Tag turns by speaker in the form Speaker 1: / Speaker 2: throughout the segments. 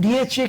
Speaker 1: DHA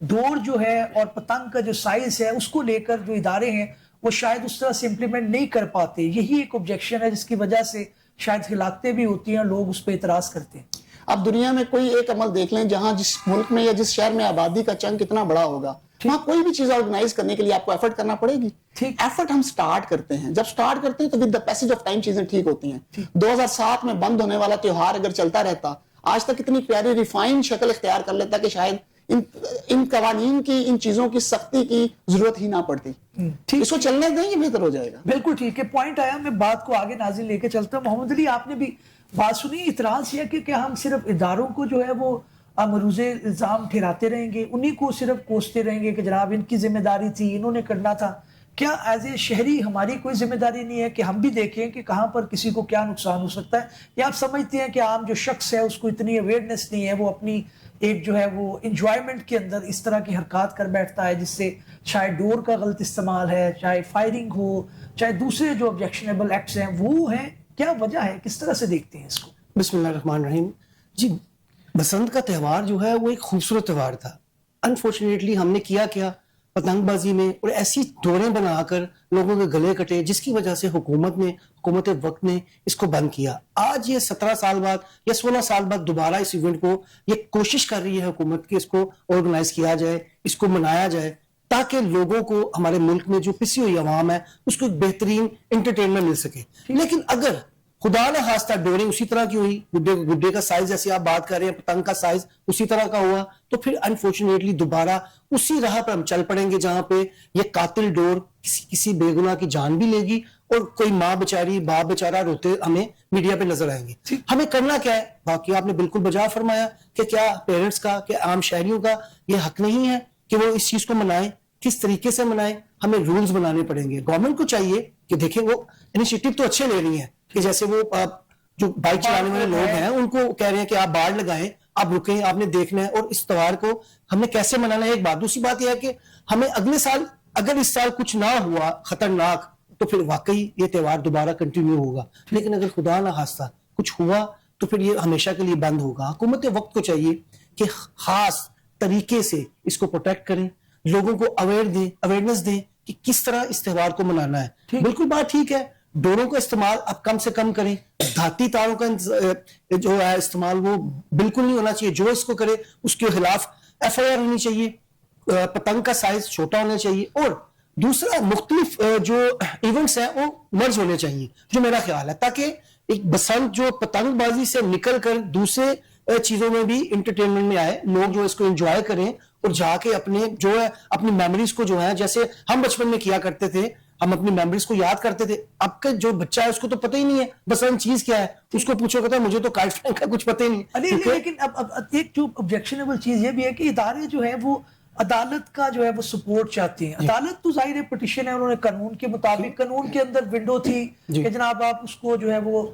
Speaker 1: ڈور جو ہے اور پتنگ کا جو سائز ہے اس کو لے کر جو ادارے ہیں وہ شاید اس طرح سے امپلیمنٹ نہیں کر پاتے. یہی ایک آبجیکشن ہے جس کی وجہ سے شاید ہلاکتیں بھی ہوتی ہیں اور لوگ اس پہ اعتراض کرتے ہیں.
Speaker 2: اب دنیا میں کوئی ایک عمل دیکھ لیں جہاں جس ملک میں یا جس شہر میں آبادی کا چنک اتنا بڑا ہوگا, وہاں کوئی بھی چیز آرگنائز کرنے کے لیے آپ کو ایفرٹ کرنا پڑے گی. ایفرٹ ہم سٹارٹ کرتے ہیں, جب سٹارٹ کرتے ہیں تو with the passage of time چیزیں ٹھیک ہوتی ہیں. 2007 میں بند ہونے والا تیوہار اگر چلتا رہتا, آج تک اتنی پیاری ریفائن شکل اختیار کر لیتا کہ شاید ان قوانین کی, ان چیزوں کی سختی کی ضرورت ہی نہ پڑتی. اس کو چلنے دیں یہ بہتر ہو جائے گا.
Speaker 1: بالکل ٹھیک ہے, پوائنٹ آیا, میں بات کو آگے ناظرین لے کے چلتا ہوں. محمد علی, آپ نے بھی بات سنی, اعتراض یہ کہ ہم صرف اداروں کو جو ہے وہ مروز الزام ٹھہراتے رہیں گے, انہی کو صرف کوستے رہیں گے کہ جناب ان کی ذمہ داری تھی, انہوں نے کرنا تھا. کیا ایز اے شہری ہماری کوئی ذمہ داری نہیں ہے کہ ہم بھی دیکھیں کہ کہاں پر کسی کو کیا نقصان ہو سکتا ہے؟ یا آپ سمجھتے ہیں کہ عام جو شخص ہے اس کو اتنی اویئرنیس نہیں ہے, وہ اپنی ایک جو ہے وہ انجوائمنٹ کے اندر اس طرح کی حرکات کر بیٹھتا ہے جس سے چاہے ڈور کا غلط استعمال ہے, چاہے فائرنگ ہو, چاہے دوسرے جو آبجیکشنیبل ایکٹس ہیں وہ ہیں, کیا وجہ ہے, کس طرح سے دیکھتے ہیں اس کو؟
Speaker 3: بسم اللہ الرحمن الرحیم. جی, بسنت کا تہوار جو ہے وہ ایک خوبصورت تہوار تھا. انفارچونیٹلی ہم نے کیا پتنگ بازی میں اور ایسی ڈوریں بنا کر لوگوں کے گلے کٹے, جس کی وجہ سے حکومت وقت نے اس کو بند کیا. آج یہ 17 سال بعد یا 16 سال بعد دوبارہ اس ایونٹ کو یہ کوشش کر رہی ہے حکومت کہ اس کو آرگنائز کیا جائے, اس کو منایا جائے, تاکہ لوگوں کو, ہمارے ملک میں جو پسی ہوئی عوام ہے اس کو ایک بہترین انٹرٹینمنٹ مل سکے. لیکن اگر خدا نہ خواستہ ڈوریں اسی طرح کی ہوئی, گڈے کا سائز جیسے آپ بات کر رہے ہیں, پتنگ کا سائز اسی طرح کا ہوا, تو پھر انفارچونیٹلی دوبارہ اسی راہ پر ہم چل پڑیں گے جہاں پہ یہ قاتل ڈور کسی بے گناہ کی جان بھی لے گی اور کوئی ماں بیچاری, باپ بیچارہ روتے ہمیں میڈیا پہ نظر آئیں گے. ہمیں کرنا کیا ہے؟ باقی آپ نے بالکل بجا فرمایا کہ کیا پیرنٹس کا, کیا عام شہریوں کا یہ حق نہیں ہے کہ وہ اس چیز کو منائیں؟ کس طریقے سے منائیں؟ ہمیں رولز بنانے پڑیں گے. گورنمنٹ کو چاہیے کہ دیکھیں وہ انیشیٹو تو اچھے لے رہی ہیں کہ جیسے وہ جو بائک چلانے والے لوگ ہیں ان کو کہہ رہے ہیں کہ آپ بارڈ لگائیں, آپ رکیں, آپ نے دیکھنا ہے, اور اس تہوار کو ہم نے کیسے منانا ہے. ایک بات, دوسری بات یہ ہے کہ ہمیں اگلے سال, اگر اس سال کچھ نہ ہوا خطرناک, تو پھر واقعی یہ تہوار دوبارہ کنٹینیو ہوگا. لیکن اگر خدا نہ خواستہ کچھ ہوا تو پھر یہ ہمیشہ کے لیے بند ہوگا. حکومت وقت کو چاہیے کہ خاص طریقے سے اس کو پروٹیکٹ کریں, لوگوں کو اویئرنیس دیں کہ کس طرح اس تہوار کو منانا ہے. بالکل بات ٹھیک ہے, ڈوروں کا استعمال اب کم سے کم کریں, دھاتی تاروں کا جو ہے استعمال وہ بالکل نہیں ہونا چاہیے. جو اس کو کرے اس کے خلاف FIR ہونی چاہیے. پتنگ کا سائز چھوٹا ہونا چاہیے, اور دوسرا مختلف جو ایونٹس ہیں وہ مرج ہونے چاہیے, جو میرا خیال ہے, تاکہ ایک بسنت جو پتنگ بازی سے نکل کر دوسرے چیزوں میں بھی انٹرٹینمنٹ میں آئے, لوگ جو اس کو انجوائے کریں اور جا کے اپنے جو ہے اپنی میموریز کو جو ہے, جیسے ہم بچپن میں کیا کرتے تھے, ہم اپنی میموریز کو یاد کرتے تھے. اب کا جو بچہ ہے اس کو تو پتہ ہی نہیں ہے بسنت چیز کیا ہے. اس کو پوچھو کہتا ہے مجھے تو کائٹ فلائنگ کا کچھ پتہ ہی نہیں.
Speaker 1: لیکن اب ایک جو آبجیکشنیبل چیز یہ بھی ہے کہ ادارے جو ہے وہ عدالت کا جو ہے وہ سپورٹ چاہتے ہیں. عدالت تو ظاہر پٹیشن ہے, انہوں نے قانون کے مطابق, قانون کے اندر ونڈو تھی کہ جناب آپ اس کو جو ہے وہ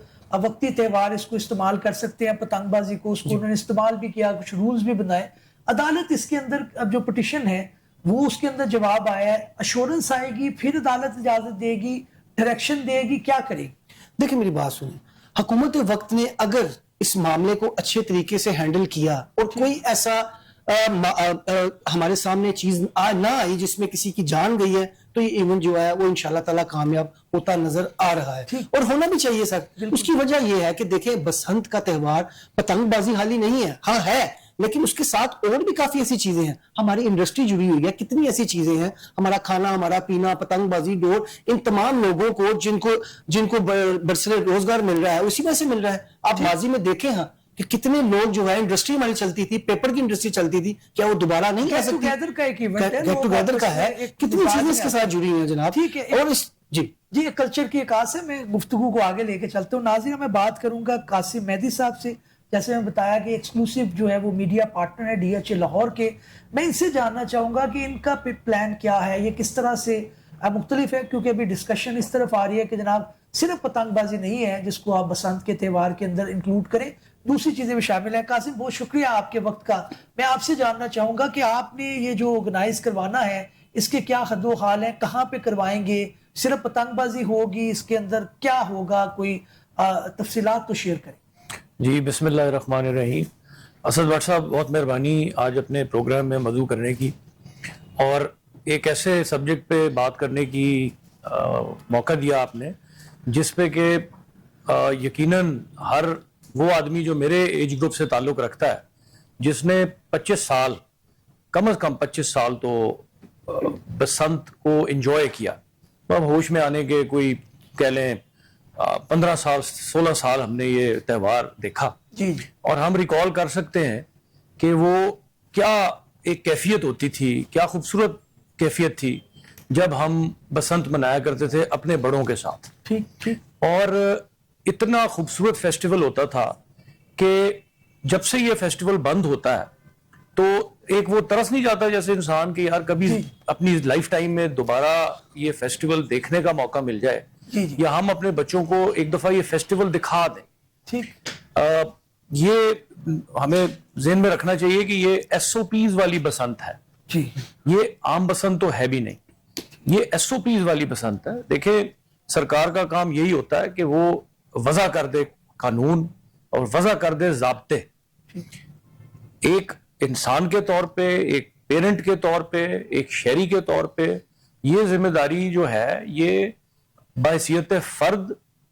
Speaker 1: وقتی تہوار اس کو استعمال کر سکتے ہیں, پتنگ بازی کو, اس کو انہوں نے استعمال بھی کیا, کچھ رولز بھی بنائے. عدالت اس کے اندر اب جو پٹیشن ہے وہ اس کے اندر جواب آیا ہے, ایشورنس آئے گی, پھر عدالت اجازت دے گی, ڈائریکشن دے گی, کیا کرے گی؟
Speaker 3: دیکھیں میری بات سنیں, حکومت وقت نے اگر اس معاملے کو اچھے طریقے سے ہینڈل کیا اور کوئی ایسا ہمارے سامنے چیز نہ آئی جس میں کسی کی جان گئی ہے, تو یہ ایونٹ جو ہے وہ انشاءاللہ تعالیٰ کامیاب ہوتا نظر آ رہا ہے, اور ہونا بھی چاہیے سر. اس کی وجہ یہ ہے کہ دیکھیں بسنت کا تہوار پتنگ بازی حالی نہیں ہے, ہاں ہے, لیکن اس کے ساتھ اور بھی کافی ایسی چیزیں ہیں. ہماری انڈسٹری جڑی ہوئی ہے, کتنی ایسی چیزیں ہیں, ہمارا کھانا, ہمارا پینا, پتنگ بازی, ڈور, ان تمام لوگوں کو جن کو برسر روزگار مل رہا ہے اسی میں سے مل رہا ہے. آپ ماضی میں دیکھیں ہاں کہ کتنے لوگ جو ہے, انڈسٹری ہماری چلتی تھی, پیپر کی انڈسٹری چلتی تھی, کیا وہ دوبارہ نہیں آ سکتی؟ گیٹ ٹوگیدر کا ہے, کتنی چیزیں اس کے ساتھ جڑی ہوئی ہیں جناب.
Speaker 1: ٹھیک ہے,
Speaker 3: اور
Speaker 1: جی کلچر کی ایک آس ہے. میں گفتگو کو آگے لے کے چلتا ہوں. ناظرین, میں بات کروں گا قاسم مہدی صاحب سے. جیسے میں بتایا کہ ایکسکلوسیو جو ہے وہ میڈیا پارٹنر ہے DHA لاہور کے. میں ان سے جاننا چاہوں گا کہ ان کا پلان کیا ہے, یہ کس طرح سے مختلف ہے, کیونکہ ابھی ڈسکشن اس طرف آ رہی ہے کہ جناب صرف پتنگ بازی نہیں ہے جس کو آپ بسنت کے تہوار کے اندر انکلوڈ کریں, دوسری چیزیں بھی شامل ہیں. قاسم, بہت شکریہ آپ کے وقت کا. میں آپ سے جاننا چاہوں گا کہ آپ نے یہ جو آرگنائز کروانا ہے اس کے کیا خد و خال ہیں, کہاں پہ کروائیں گے, صرف پتنگ بازی ہوگی, اس کے اندر کیا ہوگا, کوئی تفصیلات تو شیئر کریں.
Speaker 4: جی بسم اللہ الرحمن الرحیم. اسد بٹ صاحب بہت مہربانی آج اپنے پروگرام میں مدعو کرنے کی اور ایک ایسے سبجیکٹ پہ بات کرنے کی موقع دیا آپ نے جس پہ کہ یقیناً ہر وہ آدمی جو میرے ایج گروپ سے تعلق رکھتا ہے جس نے 25 سال کم از کم 25 سال تو بسنت کو انجوائے کیا، تو اب ہوش میں آنے کے کوئی کہہ لیں 15 سال 16 سال ہم نے یہ تہوار دیکھا،
Speaker 1: جی
Speaker 4: اور ہم ریکال کر سکتے ہیں کہ وہ کیا ایک کیفیت ہوتی تھی، کیا خوبصورت کیفیت تھی جب ہم بسنت منایا کرتے تھے اپنے بڑوں کے ساتھ.
Speaker 1: ٹھیک ٹھیک.
Speaker 4: اور اتنا خوبصورت فیسٹیول ہوتا تھا کہ جب سے یہ فیسٹیول بند ہوتا ہے تو ایک وہ ترس نہیں جاتا جیسے انسان کہ یار کبھی اپنی لائف ٹائم میں دوبارہ یہ فیسٹیول دیکھنے کا موقع مل جائے یا ہم اپنے بچوں کو ایک دفعہ یہ فیسٹیول دکھا دیں.
Speaker 1: ٹھیک.
Speaker 4: یہ ہمیں ذہن میں رکھنا چاہیے کہ یہ ایس او پیز والی بسنت ہے
Speaker 1: جی.
Speaker 4: یہ عام بسنت تو ہے بھی نہیں، یہ ایس او پیز والی بسنت ہے. دیکھیں سرکار کا کام یہی ہوتا ہے کہ وہ وضع کر دے قانون اور وضع کر دے ضابطے. ایک انسان کے طور پہ، ایک پیرنٹ کے طور پہ، ایک شہری کے طور پہ یہ ذمہ داری جو ہے یہ بحیثیت فرد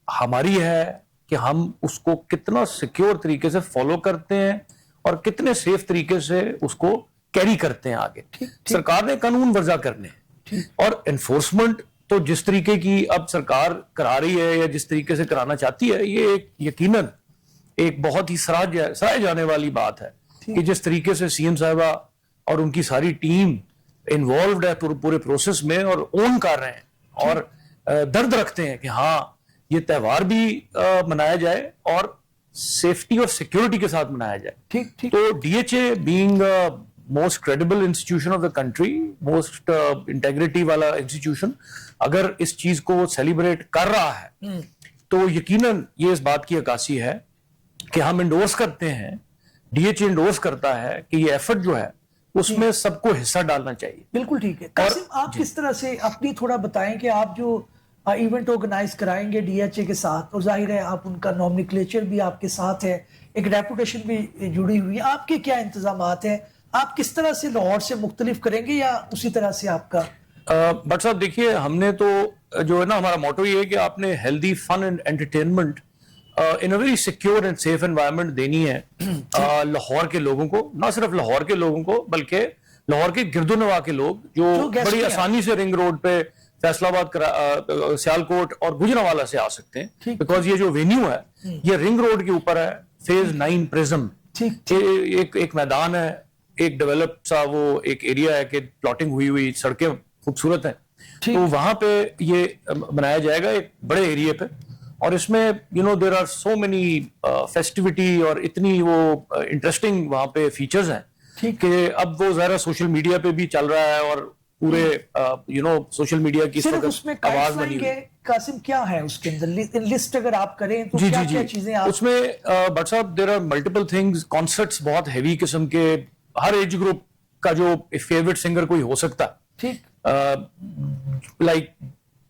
Speaker 4: ہماری ہے کہ ہم اس کو کتنا سیکیور طریقے سے فالو کرتے ہیں اور کتنے سیف طریقے سے اس کو کیری کرتے ہیں آگے. سرکار نے قانون وضع کرنے ہیں اور انفورسمنٹ تو جس طریقے کی اب سرکار کرا رہی ہے یا جس طریقے سے کرانا چاہتی ہے یہ ایک یقیناً ایک بہت ہی سراہے جانے والی بات ہے کہ جس طریقے سے سی ایم صاحبہ اور ان کی ساری ٹیم انوالوڈ ہے پورے پروسیس میں اور اون کر رہے ہیں اور درد رکھتے ہیں کہ ہاں یہ تہوار بھی منایا جائے اور سیفٹی اور سیکیورٹی کے ساتھ منایا جائے.
Speaker 1: ٹھیک ٹھیک.
Speaker 4: تو D H A being most credible institution of the country, most integrity والا انسٹیٹیوشن، اگر اس چیز کو سیلیبریٹ کر رہا ہے تو یقیناً یہ اس بات کی عکاسی ہے کہ ہم انڈورس کرتے ہیں، ڈی ایچ اے انڈورس کرتا ہے کہ یہ ایفرٹ جو ہے اس میں سب کو حصہ ڈالنا چاہیے.
Speaker 1: بالکل ٹھیک ہے. قاسم آپ کس طرح سے اپنی تھوڑا بتائیں کہ آپ جو ایونٹ آرگنائز کرائیں گے ڈی ایچ اے کے ساتھ، اور ظاہر ہے آپ ان کا نومنکلیچر بھی آپ کے ساتھ ہے، ایک ریپوٹیشن بھی جڑی ہوئی ہے، آپ کے کیا انتظامات ہیں؟ آپ کس طرح سے لاہور سے مختلف کریں گے یا اسی طرح سے آپ کا؟
Speaker 4: بٹ صاحب دیکھیے ہم نے تو جو ہے نا ہمارا موٹو یہ ہے کہ آپ نے healthy fun and entertainment in a very secure and safe environment دینی ہے لاہور کے لوگوں کو، نہ صرف لاہور کے لوگوں کو بلکہ لاہور کے گرد و نواح کے لوگ جو بڑی آسانی سے رنگ روڈ پہ فیصل آباد، سیالکوٹ اور گجرانوالہ سے آ سکتے ہیں، بیکاز یہ جو وینیو ہے یہ رنگ روڈ کے اوپر ہے، فیز 9 پرزم. ایک میدان ہے، ایک ڈیولپ سا وہ ایک ایریا ہے کہ پلاٹنگ ہوئی سڑکیں خوبصورت ہیں، تو وہاں پہ یہ منایا جائے گا ایک بڑے ایریا پہ. اور اس میں دیر آر سو مینی فیسٹیوٹی اور اتنی وہ انٹرسٹنگ وہاں پہ فیچرز ہیں کہ اب وہ ظاہر سوشل میڈیا پہ بھی چل رہا ہے اور پورے سوشل میڈیا کی
Speaker 1: اس میں آواز بنی ہوئی ہے. قاسم کیا ہے اس کے اندر لسٹ اگر آپ کریں تو کیا کیا چیزیں
Speaker 4: اس میں؟ بٹ صاحب there are multiple things, concerts بہت ہیوی قسم کے، ہر ایج گروپ کا جو فیوریٹ سنگر کوئی ہو سکتا ہے، لائک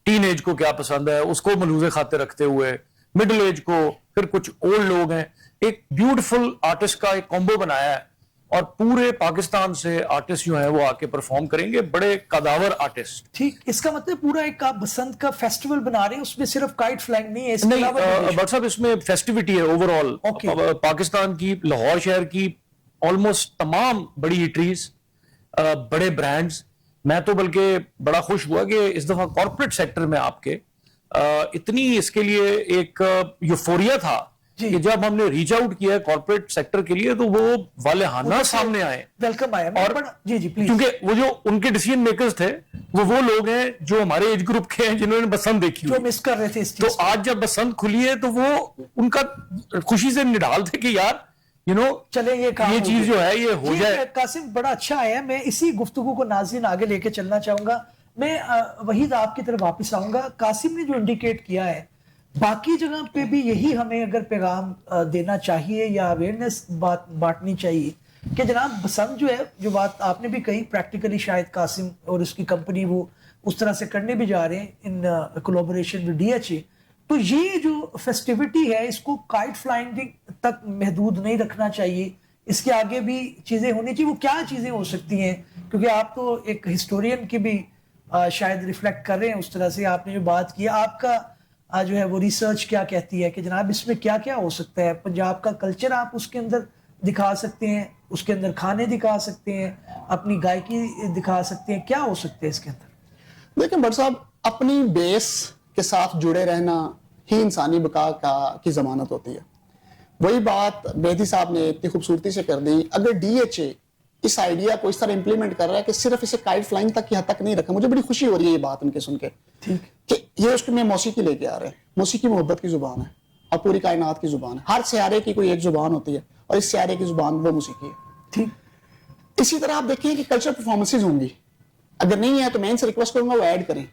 Speaker 4: ٹین ایج کو کیا پسند ہے اس کو ملحوظ خاطر رکھتے ہوئے، مڈل ایج کو، پھر کچھ اولڈ لوگ ہیں. ایک بیوٹیفل آرٹسٹ کا ایک کمبو بنایا ہے اور پورے پاکستان سے آرٹسٹ جو ہیں وہ آ کے پرفارم کریں گے، بڑے قداور آرٹسٹ.
Speaker 1: ٹھیک. اس کا مطلب پورا ایک آپ بسنت کا فیسٹیول بنا رہے ہیں، اس میں صرف کائٹ فلائنگ نہیں ہے؟
Speaker 4: نہیں بٹ صاحب اس میں فیسٹیوٹی ہے اوور آل. پاکستان کی، لاہور شہر کی آلموسٹ تمام بڑی ایٹریز، بڑے برانڈز. میں تو بلکہ بڑا خوش ہوا کہ اس دفعہ کارپوریٹ سیکٹر میں آپ کے اتنی اس کے لیے ایک یوفوریا تھا کہ جب ہم نے ریچ آؤٹ کیا کارپوریٹ سیکٹر کے لیے تو وہ والہانہ سامنے آئے،
Speaker 1: ویلکم آیا. اور
Speaker 4: کیونکہ وہ جو ان کے ڈیسیژن میکرز تھے وہ لوگ ہیں جو ہمارے ایج گروپ کے ہیں جنہوں نے بسنت دیکھی
Speaker 1: جو مس کر رہے تھے.
Speaker 4: تو آج جب بسنت کھلی ہے تو وہ ان کا خوشی سے نڈال تھے کہ یار
Speaker 1: چلیں یہ
Speaker 4: چیز جو ہے یہ ہو جائے.
Speaker 1: قاسم بڑا اچھا ہے. میں اسی گفتگو کو ناظرین آگے لے کے چلنا چاہوں گا. میں وحید آپ کی طرف واپس آؤں گا. قاسم نے جو انڈیکیٹ کیا ہے باقی جگہ پہ بھی یہی ہمیں اگر پیغام دینا چاہیے یا اویئرنیس بانٹنی چاہیے کہ جناب بسنت جو ہے، جو بات آپ نے بھی کہی پریکٹیکلی شاید قاسم اور اس کی کمپنی وہ اس طرح سے کرنے بھی جا رہے ہیں in collaboration with D H A, تو یہ جو فیسٹیوٹی ہے اس کو کائٹ فلائنگ تک محدود نہیں رکھنا چاہیے. اس کے آگے بھی چیزیں ہونی چاہیے. وہ کیا چیزیں ہو سکتی ہیں؟ کیونکہ آپ تو ایک ہسٹورین کی بھی شاید ریفلیکٹ کر رہے ہیں اس طرح سے آپ نے جو بات کی. آپ کا جو ہے وہ ریسرچ کیا کہتی ہے کہ جناب اس میں کیا کیا ہو سکتا ہے؟ پنجاب کا کلچر آپ اس کے اندر دکھا سکتے ہیں, اس کے اندر کھانے دکھا سکتے ہیں, اپنی گائیکی دکھا سکتے ہیں, کیا ہو سکتے ہیں اس کے اندر؟
Speaker 2: دیکھیں بٹ صاحب, اپنی بیس کے ساتھ جڑے رہنا ہی انسانی بقا کی ضمانت ہوتی ہے. وہی بات بیدی صاحب نے اتنی خوبصورتی سے کر دی. اگر ڈی ایچ اے اس آئیڈیا کو اس طرح امپلیمنٹ کر رہا ہے کہ صرف اسے کائٹ فلائنگ تک کی حد تک نہیں رکھا, مجھے بڑی خوشی ہو رہی ہے یہ بات ان کے سن کے کہ یہ اس میں موسیقی لے کے آ رہے ہیں. موسیقی محبت کی زبان ہے اور پوری کائنات کی زبان ہے. ہر سیارے کی کوئی ایک زبان ہوتی ہے اور اس سیارے کی زبان وہ موسیقی ہے. اسی طرح آپ دیکھیں کہ کلچر پرفارمنسز ہوں گی, اگر نہیں ہے تو میں ان سے ریکویسٹ کروں گا وہ ایڈ کریں.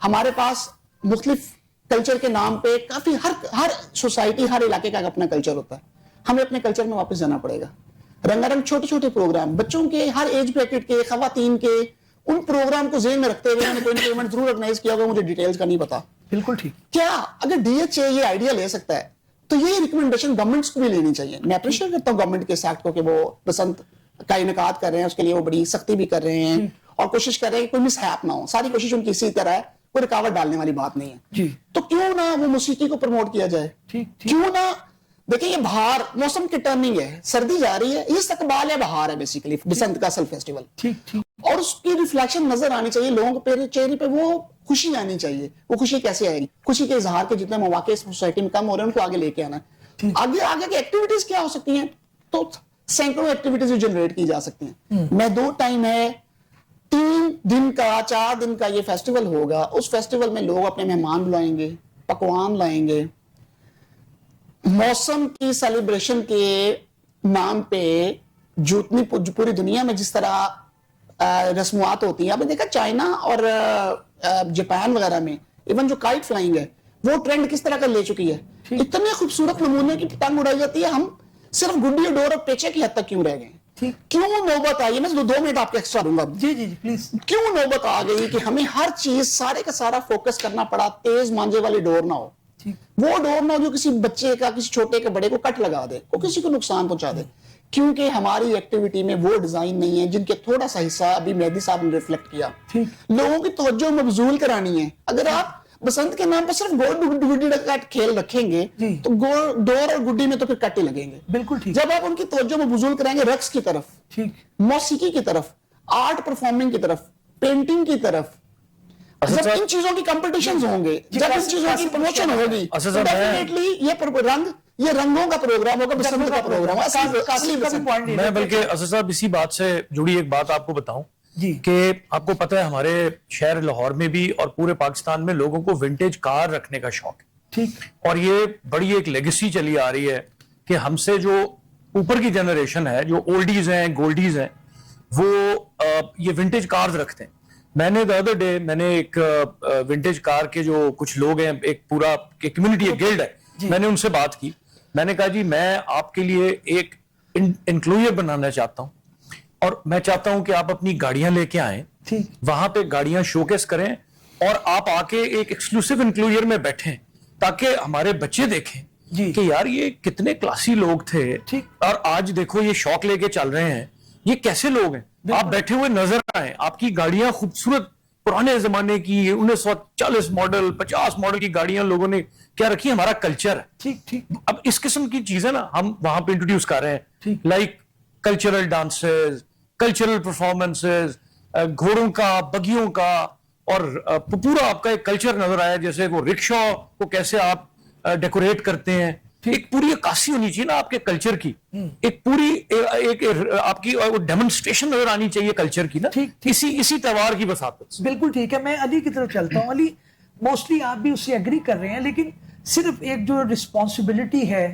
Speaker 2: ہمارے پاس مختلف کلچر کے نام پہ کافی ہر سوسائٹی, ہر علاقے کا اپنا کلچر ہوتا ہے. ہمیں اپنے کلچر میں واپس جانا پڑے گا. رنگا رنگ چھوٹے چھوٹے پروگرام بچوں کے, ہر ایج بریکٹ کے, خواتین کے, ان پروگرام کو ذہن میں رکھتے ہوئے میں نے کوئی نہ کوئی ایونٹ ضرور آرگنائز کیا ہوگا, مجھے ڈیٹیلز کا نہیں پتا.
Speaker 1: بالکل ٹھیک.
Speaker 2: کیا اگر ڈی ایچ اے یہ آئیڈیا لے سکتا ہے تو یہ ریکمنڈیشن گورنمنٹس کو بھی لینی چاہیے. میں اپریشیٹ کرتا ہوں گورنمنٹ کے اس ایکٹ کو کہ وہ بسنت کا انعقاد کر رہے ہیں, اس کے لیے وہ بڑی سختی بھی کر رہے ہیں اور کوشش کر رہے ہیں کہ کوئی مس ہیپ نہ ہو. ساری کوشش ان کی اسی طرح ہے, کوئی رکاوٹ ڈالنے والی بات نہیں ہے. تو کیوں نہ وہ موسیقی کو پروموٹ کیا جائے, کیوں نہ. دیکھیں یہ بہار موسم کی ٹرننگ ہے, سردی جا رہی ہے, یہ استقبال ہے بہار ہے بیسیکلی بسنت کا اصل فیسٹیول. اور اس کی ریفلیکشن نظر آنی چاہیے لوگوں کے چہرے پہ, وہ خوشی آنی چاہیے. وہ خوشی کیسے آئے گی؟ خوشی کے اظہار کے جتنے مواقع اس سوسائٹی میں کم ہو رہے ہیں ان کو آگے لے کے آنا ہے. آگے کی ایکٹیویٹیز کیا ہو سکتی ہیں؟ تو سینکڑوں ایکٹیویٹیز جنریٹ کی جا سکتی ہیں. محدود ٹائم ہے, 3 دن کا 4 دن کا یہ فیسٹیول ہوگا. اس فیسٹیول میں لوگ اپنے مہمان بلائیں گے, پکوان لائیں گے. موسم کی سیلیبریشن کے نام پہ جو اتنی پوری دنیا میں جس طرح رسمات ہوتی ہیں, آپ نے دیکھا چائنا اور جاپان وغیرہ میں ایون جو کائٹ فلائنگ ہے وہ ٹرینڈ کس طرح کا لے چکی ہے. اتنے خوبصورت نمونے کی پتنگ اڑائی جاتی ہے, ہم صرف گڈی اور ڈور اور پیچے کی حد تک کیوں رہ گئے؟ کیوں نوبت آئی؟ میں 2 منٹ آپ کے ایکسٹرا دوں گا.
Speaker 1: جی پلیز.
Speaker 2: کیوں نوبت آ گئی کہ ہمیں ہر چیز سارے کا سارا فوکس کرنا پڑا, تیز مانجے والی ڈور نہ ہو. وہ ڈور نہ ہو جو کسی بچے کا, کسی چھوٹے کے بڑے کو کٹ لگا دے, وہ کسی کو نقصان پہنچا دے. کیونکہ ہماری ایکٹیویٹی میں وہ ڈیزائن نہیں ہے جن کے تھوڑا سا حصہ ابھی مہدی صاحب نے ریفلیکٹ کیا. لوگوں کی توجہ مبذول کرانی ہے. اگر آپ بسنت کے نام پر صرف گڈی کا کھیل رکھیں گے تو ڈور اور گڈی میں تو پھر کٹ ہی لگیں گے.
Speaker 1: بالکل ٹھیک.
Speaker 2: جب آپ ان کی توجہ مبذول کریں گے رقص کی طرف, موسیقی کی طرف, آرٹ پرفارمنگ کی طرف, پینٹنگ کی طرف, جب ان چیزوں کی کمپٹیشنز ہوں گے, جب ان چیزوں کی پروموشن ہوگی, یہ رنگوں کا پروگرام ہوگا, بسنت کا پروگرام ہوگا.
Speaker 4: میں بلکہ اسد صاحب اسی بات سے جڑی ایک بات آپ کو بتاؤں کہ آپ کو پتہ ہے ہمارے شہر لاہور میں بھی اور پورے پاکستان میں لوگوں کو ونٹیج کار رکھنے کا شوق ہے. اور یہ بڑی ایک لیگیسی چلی آ رہی ہے کہ ہم سے جو اوپر کی جنریشن ہے, جو اولڈیز ہیں, گولڈیز ہیں, وہ یہ ونٹیج کارز رکھتے ہیں. میں نے the other day میں نے ایک ونٹیج کار کے جو کچھ لوگ ہیں, ایک پورا کمیونٹی, ایک گلڈ ہے, میں نے ان سے بات کی. میں نے کہا جی میں آپ کے لیے ایک انکلوژر بنانا چاہتا ہوں اور میں چاہتا ہوں کہ آپ اپنی گاڑیاں لے کے آئیں, وہاں پہ گاڑیاں شوکیس کریں اور آپ آ کے ایک ایکسکلوسیو انکلوژر میں بیٹھیں تاکہ ہمارے بچے دیکھیں کہ یار یہ کتنے کلاسی لوگ تھے اور آج دیکھو یہ شوق لے کے چل رہے ہیں, یہ کیسے لوگ ہیں. آپ بیٹھے ہوئے نظر آئیں, آپ کی گاڑیاں خوبصورت پرانے زمانے کی 1940 ماڈل 50 ماڈل کی گاڑیاں لوگوں نے کیا رکھی, ہمارا کلچر ہے. اب اس قسم کی چیزیں نا ہم وہاں پہ انٹروڈیوس کر رہے ہیں, like cultural dances, cultural performances, گھوڑوں کا, بگیوں کا, اور پورا آپ کا ایک کلچر نظر آیا, جیسے وہ رکشا کو کیسے آپ ڈیکوریٹ کرتے ہیں. ایک پوری عکاسی ہونی چاہیے نا آپ کے کلچر کی, ایک پوری ایک آپ کی ڈیمونسٹریشن نظر آنی چاہیے کلچر کی نا, اسی تہوار کی وساطت.
Speaker 1: بالکل ٹھیک ہے. میں علی کی طرف چلتا ہوں. علی, موسٹلی آپ بھی اس سے ایگری کر رہے ہیں, لیکن صرف ایک جو رسپانسبلٹی ہے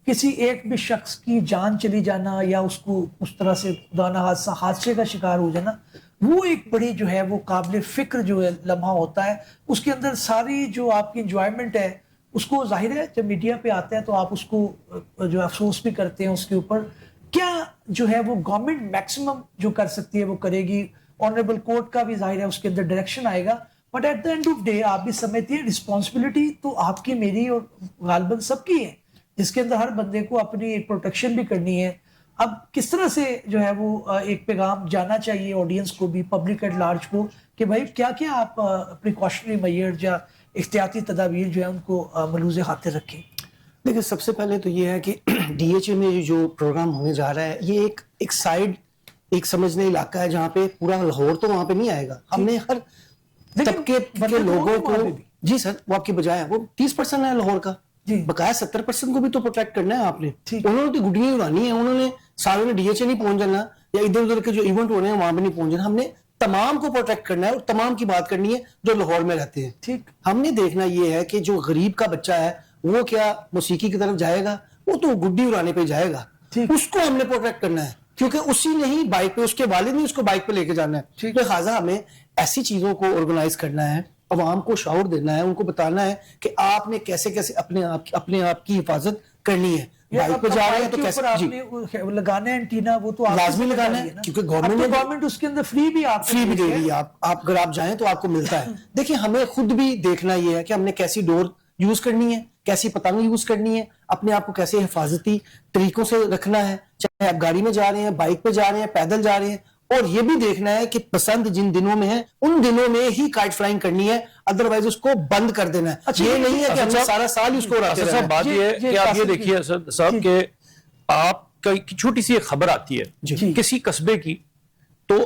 Speaker 1: کسی ایک بھی شخص کی جان چلی جانا یا اس کو اس طرح سے خدا حادثے کا شکار ہو جانا, وہ ایک بڑی جو ہے وہ قابل فکر جو ہے لمحہ ہوتا ہے. اس کے اندر ساری جو آپ کی انجوائمنٹ ہے اس کو ظاہر ہے جب میڈیا پہ آتے ہیں تو آپ اس کو جو افسوس بھی کرتے ہیں اس کے اوپر. کیا جو ہے وہ گورنمنٹ میکسیمم جو کر سکتی ہے وہ کرے گی, آنریبل کورٹ کا بھی ظاہر ہے اس کے اندر ڈائریکشن آئے گا, but at the end of day آپ بھی سمجھتی ہیں رسپانسبلٹی تو آپ کی, میری اور غالباً سب کی ہے, جس کے اندر ہر بندے کو اپنی پروٹیکشن بھی کرنی ہے اب کس طرح سے جو ہے وہ ایک پیغام جانا چاہیے آڈینس کو بھی, پبلک ایٹ لارج کو, کہ بھائی کیا کیا آپ پریکاشنری میئر یا احتیاطی تدابیر جو ہے ان کو ملوز خاطر رکھیں؟
Speaker 3: دیکھیں سب سے پہلے تو یہ ہے کہ ڈی ایچ اے میں جو پروگرام ہونے جا رہا ہے یہ ایک سائڈ ایک سمجھنے علاقہ ہے جہاں پہ پورا لاہور تو وہاں پہ نہیں آئے گا. ہم نے ہر طبقے کے لوگوں کو, جی سر وہ آپ کی بجائے وہ 30% ہے لاہور کا, بقایا 70% کو بھی تو پروٹیکٹ کرنا ہے آپ نے. انہوں نے تو گڈیاں اڑانی ہیں, انہوں نے سارے نے ڈی ایچ اے نہیں پہنچ جانا یا ادھر ادھر کے جو ایونٹ ہو رہے ہیں وہاں پہ نہیں پہنچ جانا. ہم نے تمام کو پروٹیکٹ کرنا ہے اور تمام کی بات کرنی ہے جو لاہور میں رہتے ہیں. ٹھیک, ہم نے دیکھنا یہ ہے کہ جو غریب کا بچہ ہے وہ کیا موسیقی کی طرف جائے گا, وہ تو گڈی اڑانے پہ جائے گا. اس کو ہم نے پروٹیکٹ کرنا ہے کیونکہ اسی نے ہی بائک پہ, اس کے والد نے اس کو بائک پہ لے کے جانا ہے. لہٰذا ہمیں ایسی چیزوں کو آرگنائز کرنا ہے, عوام کو شعور دینا ہے, ان کو بتانا ہے کہ آپ نے کیسے کیسے اپنے آپ کی حفاظت کرنی ہے. بائک پہ جا رہے ہیں تو کیسے
Speaker 1: لگانا ہے اینٹینا, وہ تو
Speaker 3: لازمی لگانا ہے کیونکہ
Speaker 1: گورنمنٹ اس کے اندر فری بھی
Speaker 3: دے رہی ہے. آپ اگر آپ جائیں تو آپ کو ملتا ہے. دیکھیں ہمیں خود بھی دیکھنا یہ ہے کہ ہم نے کیسی ڈور یوز کرنی ہے, کیسی پتنگ یوز کرنی ہے, اپنے آپ کو کیسے حفاظتی طریقوں سے رکھنا ہے, چاہے آپ گاڑی میں جا رہے ہیں, بائک پہ جا رہے ہیں, پیدل جا رہے ہیں. اور یہ بھی دیکھنا ہے کہ پسند جن دنوں میں ہے ان دنوں میں ہی کائٹ فلائنگ کرنی ہے, ادروائز اس کو بند کر دینا ہے. یہ نہیں ہے کہ ہم نے سارا سال اس کو اڑاتے رہنا ہے.
Speaker 4: بات یہ ہے کہ آپ یہ دیکھیے اسد صاحب کہ آپ کا چھوٹی سی ایک خبر آتی ہے کسی قصبے کی, تو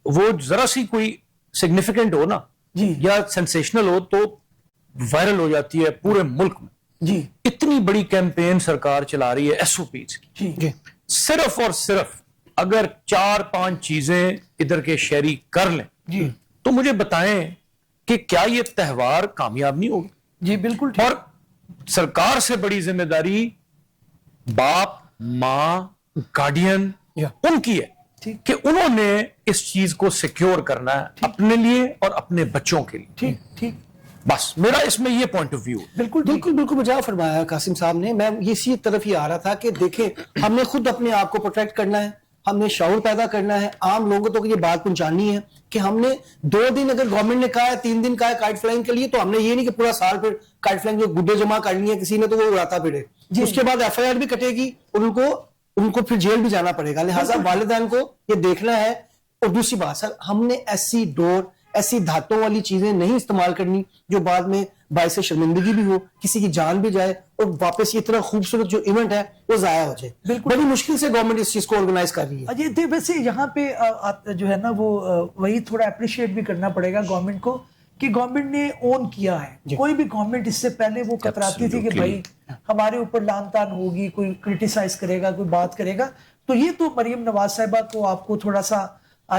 Speaker 4: وہ ذرا سی کوئی سگنیفیکنٹ ہو نا یا سینسیشنل ہو تو وائرل ہو جاتی ہے پورے ملک میں.
Speaker 1: جی
Speaker 4: اتنی بڑی کیمپین سرکار چلا رہی ہے ایس او پیز کی, صرف اور صرف اگر 4-5 چیزیں ادھر کے شہری کر لیں تو مجھے بتائیں کہ کیا یہ تہوار کامیاب نہیں ہوگا؟
Speaker 1: جی بالکل.
Speaker 4: اور سرکار سے بڑی ذمہ داری باپ, ماں, گارڈین ان کی ہے کہ انہوں نے اس چیز کو سیکیور کرنا ہے اپنے لیے اور اپنے بچوں کے لیے.
Speaker 1: ٹھیک ٹھیک,
Speaker 4: بس میرا اس میں یہ پوائنٹ آف ویو.
Speaker 3: بالکل بجا فرمایا قاسم صاحب نے. میں اسی طرف ہی آ رہا تھا کہ دیکھیں ہم نے خود اپنے آپ کو پروٹیکٹ کرنا ہے, ہم نے شعور پیدا کرنا ہے, عام لوگوں تک یہ بات پہنچانی ہے کہ ہم نے 2 دن اگر گورنمنٹ نے کہا ہے 3 دن کہا ہے کائٹ فلائنگ کے لیے, تو ہم نے یہ نہیں کہ پورا سال پھر کائٹ فلائنگ جو گڈے جمع کرنی ہے کسی نے تو وہ اڑاتا پھرے. اس کے بعد ایف آئی آر بھی کٹے گی اور ان کو پھر جیل بھی جانا پڑے گا. لہٰذا والدین کو یہ دیکھنا ہے. اور دوسری بات سر, ہم نے ایسی ڈور, ایسی دھاتوں والی چیزیں نہیں استعمال کرنی جو بعد میں باعث شرمندگی بھی ہو, کسی کی جان بھی جائے اور واپس یہ اتنا خوبصورت جو ایونٹ ہے وہ ضائع ہو جائے. بڑی مشکل سے گورنمنٹ اس چیز کو آرگنائز کر رہی ہے.
Speaker 1: ویسے یہاں پہ جو ہے نا وہ وہی تھوڑا اپریشیٹ بھی کرنا پڑے گا گورنمنٹ کو کہ گورنمنٹ نے اون کیا ہے. کوئی بھی گورنمنٹ اس سے پہلے وہ کتراتی تھی کہ بھائی ہمارے اوپر لان تان ہوگی, کوئی کرٹیسائز کرے گا, کوئی بات کرے گا. تو یہ تو مریم نواز صاحبہ کو آپ کو تھوڑا سا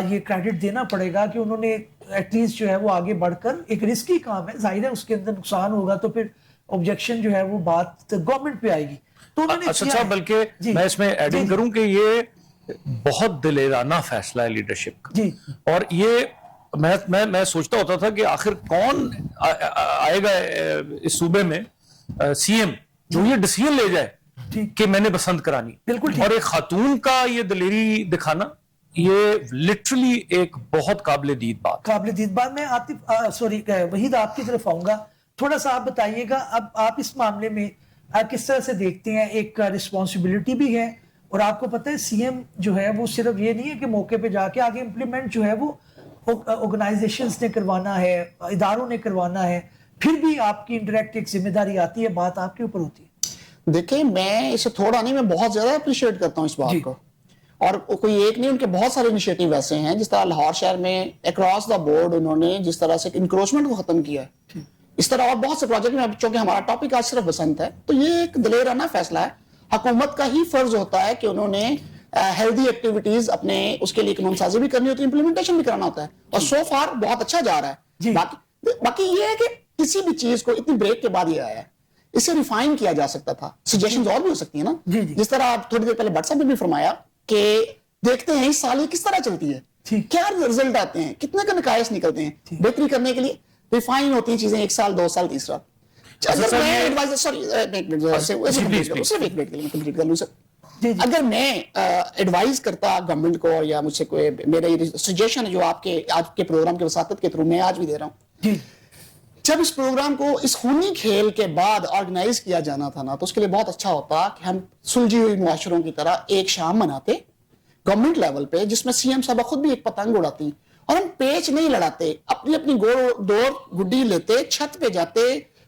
Speaker 1: یہ کریڈٹ دینا پڑے گا کہ انہوں نے ایٹ لیسٹ جو ہے وہ آگے بڑھ کر, ایک رسکی کام ہے ظاہر ہے, اس کے اندر نقصان ہوگا تو پھر آبجیکشن جو ہے وہ بات گورنمنٹ پہ آئے گی. تو انہوں نے
Speaker 4: اچھا بلکہ میں اس میں ایڈنگ کروں کہ یہ بہت دلیرانہ فیصلہ ہے لیڈرشپ کا. اور یہ میں سوچتا ہوتا تھا کہ آخر کون آئے گا اس صوبے میں سی ایم جو یہ ڈیسیژن لے جائے کہ میں نے بسنت کرانی. اور ایک خاتون کا یہ دلیری دکھانا یہ لٹرلی ایک بہت قابل دید بات.
Speaker 1: میں عاطف وحید آپ کی طرف آؤں گا, تھوڑا سا آپ بتائیے گا اب آپ اس معاملے میں کس طرح سے دیکھتے ہیں. ایک رسپانسبلٹی بھی ہے اور آپ کو پتہ ہے سی ایم جو ہے وہ صرف یہ نہیں ہے کہ موقع پہ جا کے آگے امپلیمنٹ جو ہے وہ آرگنائزیشنز نے کروانا ہے, اداروں نے کروانا ہے, پھر بھی آپ کی انڈائریکٹ ایک ذمہ داری آتی ہے, بات آپ کے اوپر ہوتی ہے.
Speaker 2: دیکھیں میں اسے تھوڑا نہیں, میں بہت زیادہ اپریشیٹ کرتا ہوں اس بات کو. اور کوئی ایک نہیں, ان کے بہت سارے انیشیٹو ایسے ہیں جس طرح لاہور شہر میں اکراس دا بورڈ انہوں نے جس طرح سے انکروچمنٹ کو ختم کیا ہے, اس طرح اور بہت سے پروجیکٹ میں, چونکہ ہمارا ٹاپک آج صرف بسنت ہے تو یہ ایک دلیرانہ فیصلہ ہے. حکومت کا ہی فرض ہوتا ہے کہ انہوں نے ہیلدی ایکٹیویٹیز اپنے اس کے لیے قانون سازی بھی کرنی ہوتی ہے, امپلیمنٹیشن بھی کرانا ہوتا ہے, اور سو فار بہت اچھا جا رہا ہے. باقی یہ ہے کہ کسی بھی چیز کو اتنی بریک کے بعد یہ آیا ہے, اسے ریفائن کیا جا سکتا تھا, سجیشنز اور بھی ہو سکتی ہیں نا. جس طرح آپ تھوڑی دیر پہلے بٹ صاحب نے بھی فرمایا کہ دیکھتے ہیں اس سال یہ کس طرح چلتی ہے, کیا رزلٹ آتے ہیں, کتنے کا نقائص نکلتے ہیں, بہتری کرنے کے لیے ریفائن ہوتی ہیں چیزیں 1 سال 2 سال 3 سال. اگر میں ایڈوائز کرتا گورنمنٹ کو یا مجھ سے کوئی میرا سجیشن جو آپ کے پروگرام کے وساطت کے تھرو میں آج بھی دے رہا ہوں جب اس پروگرام کو اس خونی کھیل کے بعد آرگنائز کیا جانا تھا نا، تو اس کے لیے بہت اچھا ہوتا کہ ہم سلجھی ہوئی معاشروں کی طرح ایک شام مناتے گورنمنٹ لیول پہ، جس میں سی ایم صاحبہ خود بھی ایک پتنگ اڑاتی، اور ہم پیچ نہیں لڑاتے، اپنی اپنی دور گڈی لیتے، چھت پہ جاتے،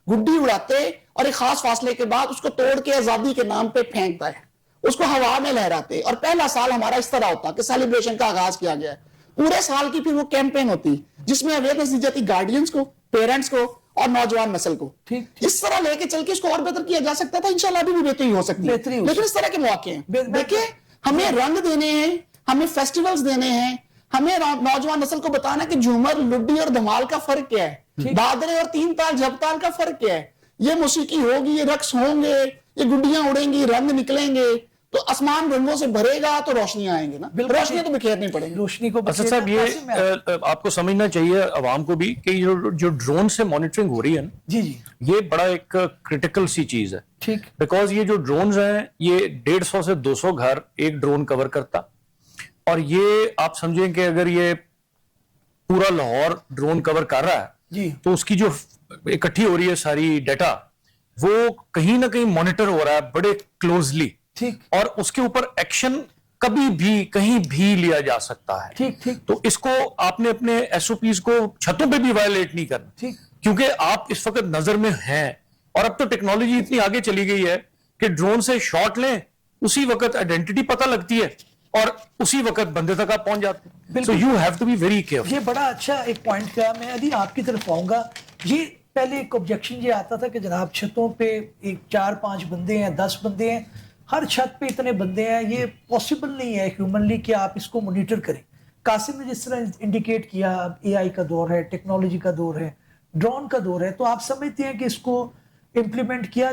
Speaker 2: گڈی اڑاتے، اور ایک خاص فاصلے کے بعد اس کو توڑ کے آزادی کے نام پہ پھینکتا ہے، اس کو ہوا میں لہراتے، اور پہلا سال ہمارا اس طرح ہوتا کہ سیلیبریشن کا آغاز کیا گیا ہے، پورے سال کی پھر وہ کیمپین ہوتی جس میں اویئرنیس دی جاتی گارڈینز کو، پیرنٹس کو اور نوجوان نسل کو. اس طرح لے کے چل کے اس کو اور بہتر کیا جا سکتا تھا، انشاءاللہ ابھی بھی بہتری ہو سکتی ہے، لیکن اس طرح کے مواقع ہیں. دیکھیں ہمیں رنگ دینے ہیں، ہمیں فیسٹیولز دینے ہیں، ہمیں نوجوان نسل کو بتانا کہ جھومر، لڈی اور دھمال کا فرق کیا ہے، بادرے اور تین تال جھپ تال کا فرق کیا ہے. یہ موسیقی ہوگی، یہ رقص ہوں گے، یہ گڈیاں اڑیں گی، رنگ نکلیں گے تو آسمان رنگوں سے بھرے گا تو روشنیاں آئیں گی نا، روشنیاں تو بکھیرنی پڑیں گی.
Speaker 1: روشنی کو
Speaker 4: اسد صاحب یہ آپ کو سمجھنا چاہیے عوام کو بھی کہ جو ڈرون سے مانیٹرنگ ہو رہی ہے نا،
Speaker 1: جی جی
Speaker 4: یہ بڑا ایک کرٹیکل سی چیز ہے.
Speaker 1: ٹھیک.
Speaker 4: بیکاز یہ جو ڈرونز ہیں یہ 150 سے 200 گھر ایک ڈرون کور کرتا، اور یہ آپ سمجھیں کہ اگر یہ پورا لاہور ڈرون کور کر رہا ہے
Speaker 1: جی
Speaker 4: تو اس کی جو اکٹھی ہو رہی ہے ساری ڈیٹا وہ کہیں نہ کہیں مانیٹر ہو رہا ہے بڑے کلوزلی،
Speaker 1: ٹھیک.
Speaker 4: اور اس کے اوپر ایکشن کبھی بھی کہیں بھی لیا جا سکتا ہے.
Speaker 1: ٹھیک ٹھیک
Speaker 4: تو اس کو آپ نے اپنے ایس او پیز کو چھتوں پہ بھی وائلیٹ نہیں کرنا،
Speaker 1: ٹھیک.
Speaker 4: کیونکہ آپ اس وقت نظر میں ہیں، اور اب تو ٹیکنالوجی اتنی آگے چلی گئی ہے کہ ڈرون سے شاٹ لیں اسی وقت آئیڈینٹی پتہ لگتی ہے اور اسی وقت بندے تک آپ پہنچ جاتے ہیں. So you have to be very careful.
Speaker 1: یہ بڑا اچھا ایک پوائنٹ تھا. میں علی آپ کی طرف آؤں گا. یہ پہلے ایک آبجیکشن یہ آتا تھا کہ جناب چھتوں پہ ایک 4-5 بندے ہیں، 10 بندے ہیں، ہر چھت پہ اتنے بندے ہیں، یہ پاسبل نہیں ہے ہیومنلی کہ آپ اس کو مانیٹر کریں. قاسم نے جس طرح انڈیکیٹ کیا اے آئی کا دور ہے، ٹیکنالوجی کا دور ہے، ڈرون کا دور ہے، تو آپ سمجھتے ہیں کہ اس کو امپلیمنٹ کیا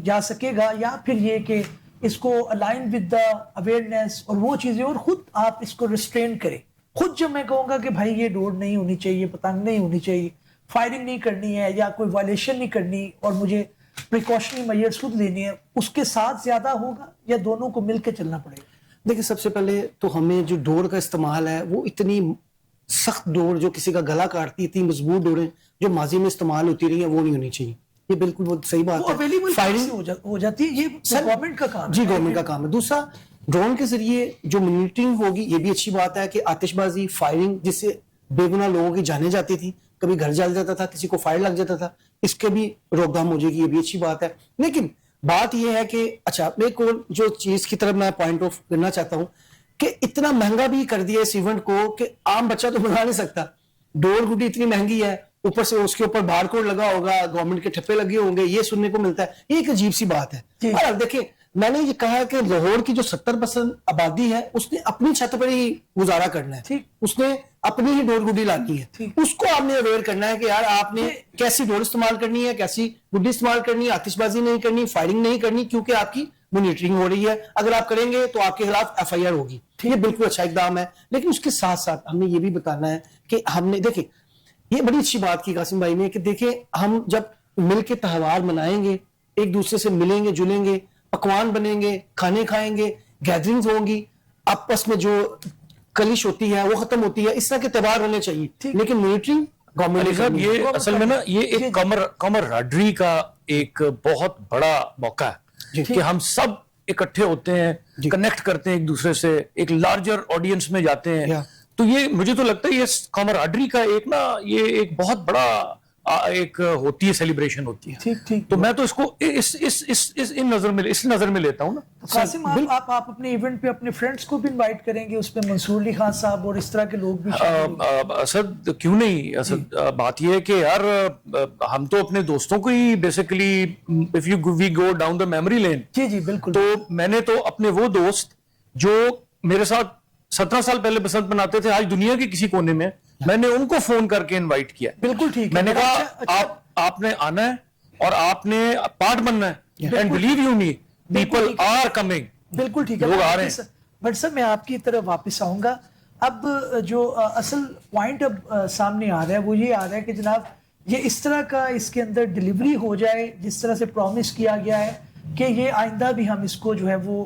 Speaker 1: جا سکے گا، یا پھر یہ کہ اس کو الائن ود دا اویئرنیس اور وہ چیزیں، اور خود آپ اس کو ریسٹرین کریں. خود جب میں کہوں گا کہ بھائی یہ ڈور نہیں ہونی چاہیے، پتنگ نہیں ہونی چاہیے، فائرنگ نہیں کرنی ہے، یا کوئی وائلیشن نہیں کرنی، اور مجھے پریکاشنری میجرز خود لینے ہیں، اس کے ساتھ زیادہ ہوگا یا دونوں کو مل کے چلنا پڑے گا؟
Speaker 3: دیکھیں سب سے پہلے تو ہمیں جو ڈور کا استعمال ہے وہ اتنی سخت ڈور جو کسی کا گلا کاٹتی، اتنی مضبوط ڈوریں جو ماضی میں استعمال ہوتی رہی ہیں وہ نہیں ہونی چاہیے. یہ بالکل وہ صحیح بات ہے.
Speaker 1: اویلیبل
Speaker 3: فائرنگ
Speaker 1: ہو جاتی ہے، یہ گورنمنٹ کا کام ہے.
Speaker 3: جی گورنمنٹ کا کام ہے. دوسرا ڈرون کے ذریعے جو مانیٹرنگ ہوگی یہ بھی اچھی بات ہے کہ آتش بازی، فائرنگ جس سے بے گناہ لوگوں کی جانیں جاتی تھی، کبھی گھر جل جاتا تھا، کسی کو فائر لگ جاتا تھا، اس کے بھی روک تھام ہو جائے گی، یہ بھی اچھی بات ہے. لیکن بات یہ ہے کہ اچھا ایک اور جو چیز کی طرف میں پوائنٹ آف کرنا چاہتا ہوں کہ اتنا مہنگا بھی کر دیا اس ایونٹ کو کہ عام بچہ تو بنا نہیں سکتا. ڈور گڈی اتنی مہنگی ہے، اوپر سے اس کے اوپر بار کوڈ لگا ہوگا، گورنمنٹ کے ٹھپے لگے ہوں گے، یہ سننے کو ملتا ہے. یہ ایک عجیب سی بات ہے. اور دیکھیں میں نے یہ کہا کہ لاہور کی جو 70% آبادی ہے اس نے اپنی چھت پر ہی گزارا کرنا ہے، اس نے اپنی ہی ڈور گڈی لانی ہے. اس کو آپ نے اویئر کرنا ہے کہ یار آپ نے کیسی ڈور استعمال کرنی ہے، کیسی گڈی استعمال کرنی ہے، آتش بازی نہیں کرنی، فائرنگ نہیں کرنی، کیونکہ آپ کی مانیٹرنگ ہو رہی ہے. اگر آپ کریں گے تو آپ کے خلاف ایف آئی آر ہوگی. یہ بالکل اچھا اقدام ہے. لیکن اس کے ساتھ ساتھ ہم نے یہ بھی بتانا ہے کہ ہم نے دیکھیں یہ بڑی اچھی بات کی قاسم بھائی نے کہ دیکھیں ہم جب مل کے تہوار منائیں گے، ایک دوسرے سے ملیں گے، جلیں گے، پکوان بنیں گے، کھانے کھائیں گے، گیدرنگز ہوں گی، آپس میں جو کلش ہوتی ہے وہ ختم ہوتی ہے. اس طرح کے تہوار ہونے چاہیے. لیکن مانیٹرنگ گورنمنٹ
Speaker 4: یہ اصل میں نا یہ ایک کمرادری کا ایک بہت بڑا موقع ہے کہ ہم سب اکٹھے ہوتے ہیں، کنیکٹ کرتے ہیں ایک دوسرے سے، ایک لارجر آڈینس میں جاتے ہیں. تو یہ مجھے تو لگتا ہے یہ کامرادری کا ایک نا یہ ایک بہت بڑا ایک ہوتی ہے، سیلیبریشن ہوتی ہے. تو میں تو اس کو اس نظر میں لیتا ہوں نا.
Speaker 1: قاسم آپ اپنے ایونٹ پہ اپنے فرینڈز کو بھی انوائٹ کریں گے، اس پہ منصور علی خان صاحب اور اس طرح کے لوگ بھی
Speaker 4: اسد کیوں نہیں؟ اسد بات یہ ہے کہ یار ہم تو اپنے دوستوں کو ہی basically if you we go down the memory lane,
Speaker 1: جی جی بالکل،
Speaker 4: تو میں نے تو اپنے وہ دوست جو میرے ساتھ 17 سال پہلے بسنت مناتے تھے، آج دنیا کے کسی کونے میں، میں نے ان کو فون کر کے انوائٹ کیا.
Speaker 1: بالکل ٹھیک.
Speaker 4: میں نے کہا آپ نے آنا ہے اور آپ نے پارٹ بننا ہے. And believe you me people are coming.
Speaker 1: بالکل ٹھیک ہے،
Speaker 4: لوگ آ رہے ہیں.
Speaker 1: بٹ سر میں آپ کی طرف واپس آؤں گا. اب جو اصل پوائنٹ اب سامنے آ رہا ہے وہ یہ آ رہا ہے کہ جناب یہ اس طرح کا اس کے اندر ڈیلیوری ہو جائے جس طرح سے پرومس کیا گیا ہے کہ یہ آئندہ بھی ہم اس کو جو ہے وہ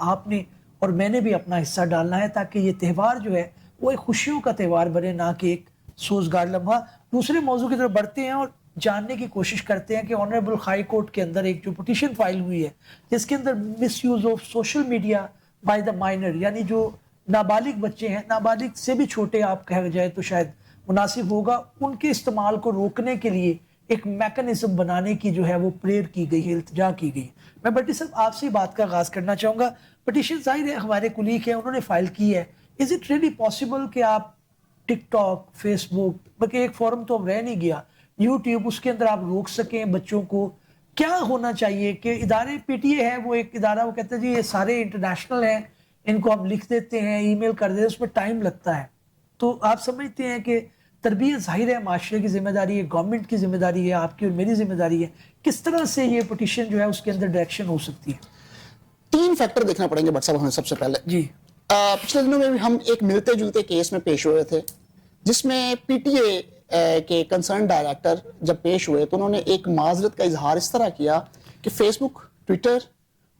Speaker 1: آپ نے اور میں نے بھی اپنا حصہ ڈالنا ہے تاکہ یہ تہوار جو ہے وہ ایک خوشیوں کا تہوار بنے, نہ کہ ایک سوزگار لمحہ. دوسرے موضوع کی طرف بڑھتے ہیں اور جاننے کی کوشش کرتے ہیں کہ آنریبل ہائی کورٹ کے اندر ایک جو پٹیشن فائل ہوئی ہے جس کے اندر misuse of social media by the minor, یعنی جو نابالغ بچے ہیں, نابالغ سے بھی چھوٹے آپ کہا جائے تو شاید مناسب ہوگا, ان کے استعمال کو روکنے کے لیے ایک میکنزم بنانے کی جو ہے وہ پریئر کی گئی ہے, التجا کی گئی. میں بٹی صاحب آپ سے بات کا آغاز کرنا چاہوں گا. پٹیشن ظاہر ہے ہمارے کلیگ ہیں, انہوں نے فائل کی ہے. از اٹ ریئلی پاسبل کہ آپ ٹک ٹاک, فیس بک, بلکہ ایک فورم تو اب رہ نہیں گیا, یوٹیوب, اس کے اندر آپ روک سکیں بچوں کو؟ کیا ہونا چاہیے کہ ادارے پی ٹی اے ہے وہ ایک ادارہ, وہ کہتے ہیں جی یہ سارے انٹرنیشنل ہیں, ان کو ہم لکھ دیتے ہیں, ای میل کر دیتے ہیں, اس میں ٹائم لگتا ہے. تو آپ سمجھتے ہیں کہ تربیت ظاہر ہے معاشرے کی ذمہ داری ہے, گورنمنٹ کی ذمہ داری ہے, آپ کی اور میری ذمہ داری ہے, کس طرح سے یہ پٹیشن جو ہے اس کے اندر ڈائریکشن ہو سکتی ہے؟
Speaker 2: 3 فیکٹر دیکھنا پڑیں گے بٹ صاحب ہمیں. سب سے پہلے
Speaker 1: جی
Speaker 2: پچھلے دنوں میں بھی ہم ایک ملتے جلتے کیس میں پیش ہوئے تھے جس میں پی ٹی اے کے کنسرن ڈائریکٹر جب پیش ہوئے تو انہوں نے ایک معذرت کا اظہار اس طرح کیا کہ فیس بک, ٹویٹر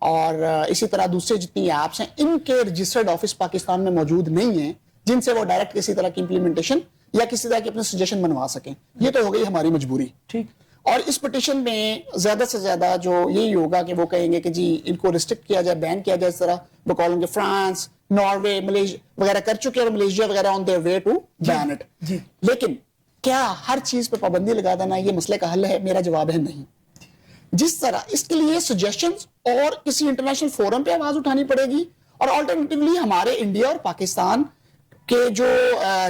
Speaker 2: اور اسی طرح دوسرے جتنی ایپس ہیں ان کے رجسٹرڈ آفس پاکستان میں موجود نہیں ہیں جن سے وہ ڈائریکٹ کسی طرح کی امپلیمنٹیشن یا کسی طرح کی اپنے سجیشن بنوا سکیں. یہ تو ہو گئی ہماری مجبوری.
Speaker 1: ٹھیک.
Speaker 2: اور اس پٹیشن میں زیادہ سے زیادہ جو یہی ہوگا کہ وہ کہیں گے کہ جی ان کو ریسٹرکٹ کیا جائے, بین کیا جائے. اس طرح وہ کالیں گے فرانس, ناروے, ملیشیا وغیرہ کر چکے اور ملیشیا وغیرہ on their way to ban it. لیکن کیا ہر چیز پہ پابندی لگا دینا یہ مسئلے کا حل ہے؟ میرا جواب ہے نہیں. جس طرح اس کے لیے سجیشنز اور کسی انٹرنیشنل فورم پہ آواز اٹھانی پڑے گی, اور آلٹرنیٹیولی ہمارے انڈیا اور پاکستان کے جو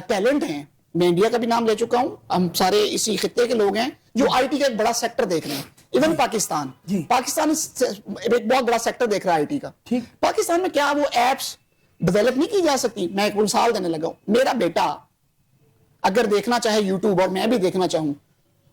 Speaker 2: ٹیلنٹ ہیں, میں انڈیا کا بھی نام لے چکا ہوں, ہم سارے اسی خطے کے لوگ ہیں جو آئی ٹی کا ایک بڑا سیکٹر دیکھ رہے ہیں. ایون پاکستان ایک بہت بڑا سیکٹر دیکھ رہا ہے آئی ٹی کا. پاکستان میں کیا وہ ایپس ڈیولپ نہیں کی جا سکتی؟ میں ایک مثال دینے لگا ہوں. میرا بیٹا اگر دیکھنا چاہے یوٹیوب, اور میں بھی دیکھنا چاہوں,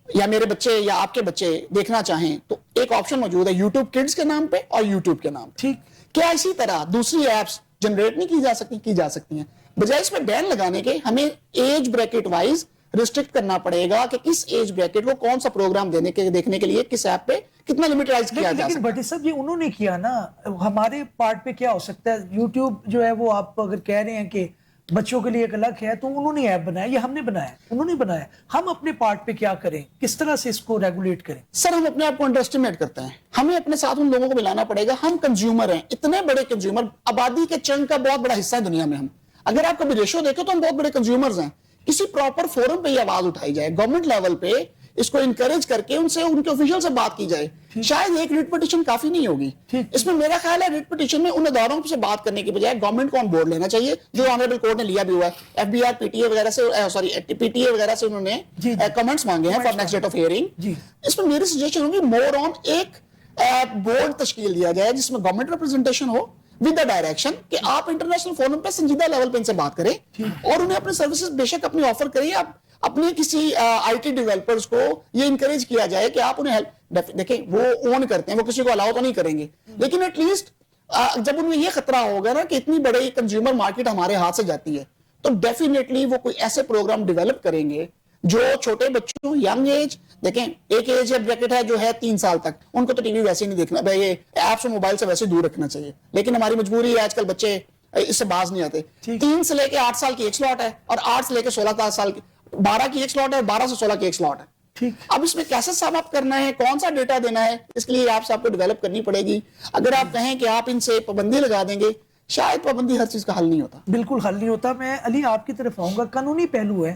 Speaker 2: یا میرے بچے یا آپ کے بچے دیکھنا چاہیں, تو ایک آپشن موجود ہے یوٹیوب کڈز کے نام پہ اور یوٹیوب کے نام پہ. کیا اسی طرح دوسری ایپس جنریٹ نہیں کی جا سکتی؟ کی جا سکتی ہیں. بجائے اس میں بین لگانے کے ہمیں ایج بریکٹ وائز ریسٹرکٹ کرنا پڑے گا کہ کس ایج بریکٹ کو کون سا پروگرام دیکھنے کے لیے کس ایپ پہ کتنا لمیٹائز کیا جا سکتا ہے.
Speaker 1: لیکن بھٹی صاحب یہ انہوں نے کیا نا, ہمارے پارٹ پہ کیا ہو سکتا ہے؟ یوٹیوب جو ہے وہ آپ اگر کہہ رہے ہیں کہ بچوں کے لیے ایک الگ ہے, تو انہوں نے ایپ بنایا, یہ ہم نے بنایا, انہوں نے بنایا. ہم اپنے پارٹ پہ کیا کریں, کس طرح سے اس کو ریگولیٹ کریں؟
Speaker 2: سر ہم اپنے آپ کو انڈر اسٹیمیٹ کرتے ہیں. ہمیں اپنے ساتھ ان لوگوں کو ملانا پڑے گا. ہم کنزیومر ہیں, اتنے بڑے کنزیومر, آبادی کے چنک کا بہت بڑا حصہ ہے دنیا میں. ہم اگر آپ کبھی ریشو دیکھو تو ہم بہت بڑے کنزیومرز ہیں. کسی پراپر فورم پہ یہ آواز اٹھائی جائے, گورنمنٹ لیول پہ اس کو انکریج کر کے ان سے, ان کے آفیشل سے بات کی جائے. شاید ایک ریٹ پٹیشن کافی نہیں ہوگی. اس میں میرا خیال ہے ریٹ پٹیشن میں ان اداروں سے بات کرنے کی بجائے گورنمنٹ کو آن بورڈ لینا چاہیے, جو آنریبل کورٹ نے لیا بھی ہوا ہے. F B R, P T A وغیرہ سے, پی ٹی اے وغیرہ سے انہوں نے کمنٹس مانگے ہیں for next date of hearing. اس میں میری سجیشن ہوگی مور آن ایک بورڈ تشکیل دیا جائے جس میں government representation who with the direction کہ آپ انٹرنیشنل فورم پہ سنجیدہ لیول پہ ان سے بات کریں, اور انہیں اپنے سروسز بے شک اپنی آفر کریں. آپ اپنے کسی آئی ٹی ڈیولپرز کو یہ انکریج کیا جائے کہ آپ انہیں ہیلپ. دیکھیں وہ اون کرتے ہیں, وہ کسی کو الاؤ تو نہیں کریں گے, لیکن ایٹ لیسٹ جب انہیں یہ خطرہ ہوگا نا کہ اتنی بڑی کنزیومر مارکیٹ ہمارے ہاتھ سے جاتی ہے, تو ڈیفینیٹلی وہ کوئی ایسے پروگرام ڈیولپ کریں گے جو چھوٹے بچوں, ینگ ایج, دیکھیں ایک ایج بریکٹ ہے جو ہے 3 سال تک, ان کو تو ٹی وی ویسے ہی نہیں دیکھنا, یہ ایپس اور موبائل سے ویسے دور رکھنا چاہیے. لیکن ہماری مجبوری ہے, آج کل بچے اس سے باز نہیں آتے. 3 سے لے کے 8 سال کی ایک سلاٹ ہے, اور 8 سے لے کے 16 سال کی 12 کی ایک سلاٹ ہے, 12 سے 16 کی ایک سلاٹ ہے. اب اس میں کیسے سم اپ کرنا ہے, کون سا ڈیٹا دینا ہے, اس کے لیے آپ کو ڈیولپ کرنی پڑے گی. اگر آپ کہیں کہ آپ ان سے پابندی لگا دیں گے, شاید پابندی ہر چیز کا حل نہیں ہوتا.
Speaker 1: بالکل حل نہیں ہوتا. میں علی آپ کی طرف آؤں گا. قانونی پہلو ہے,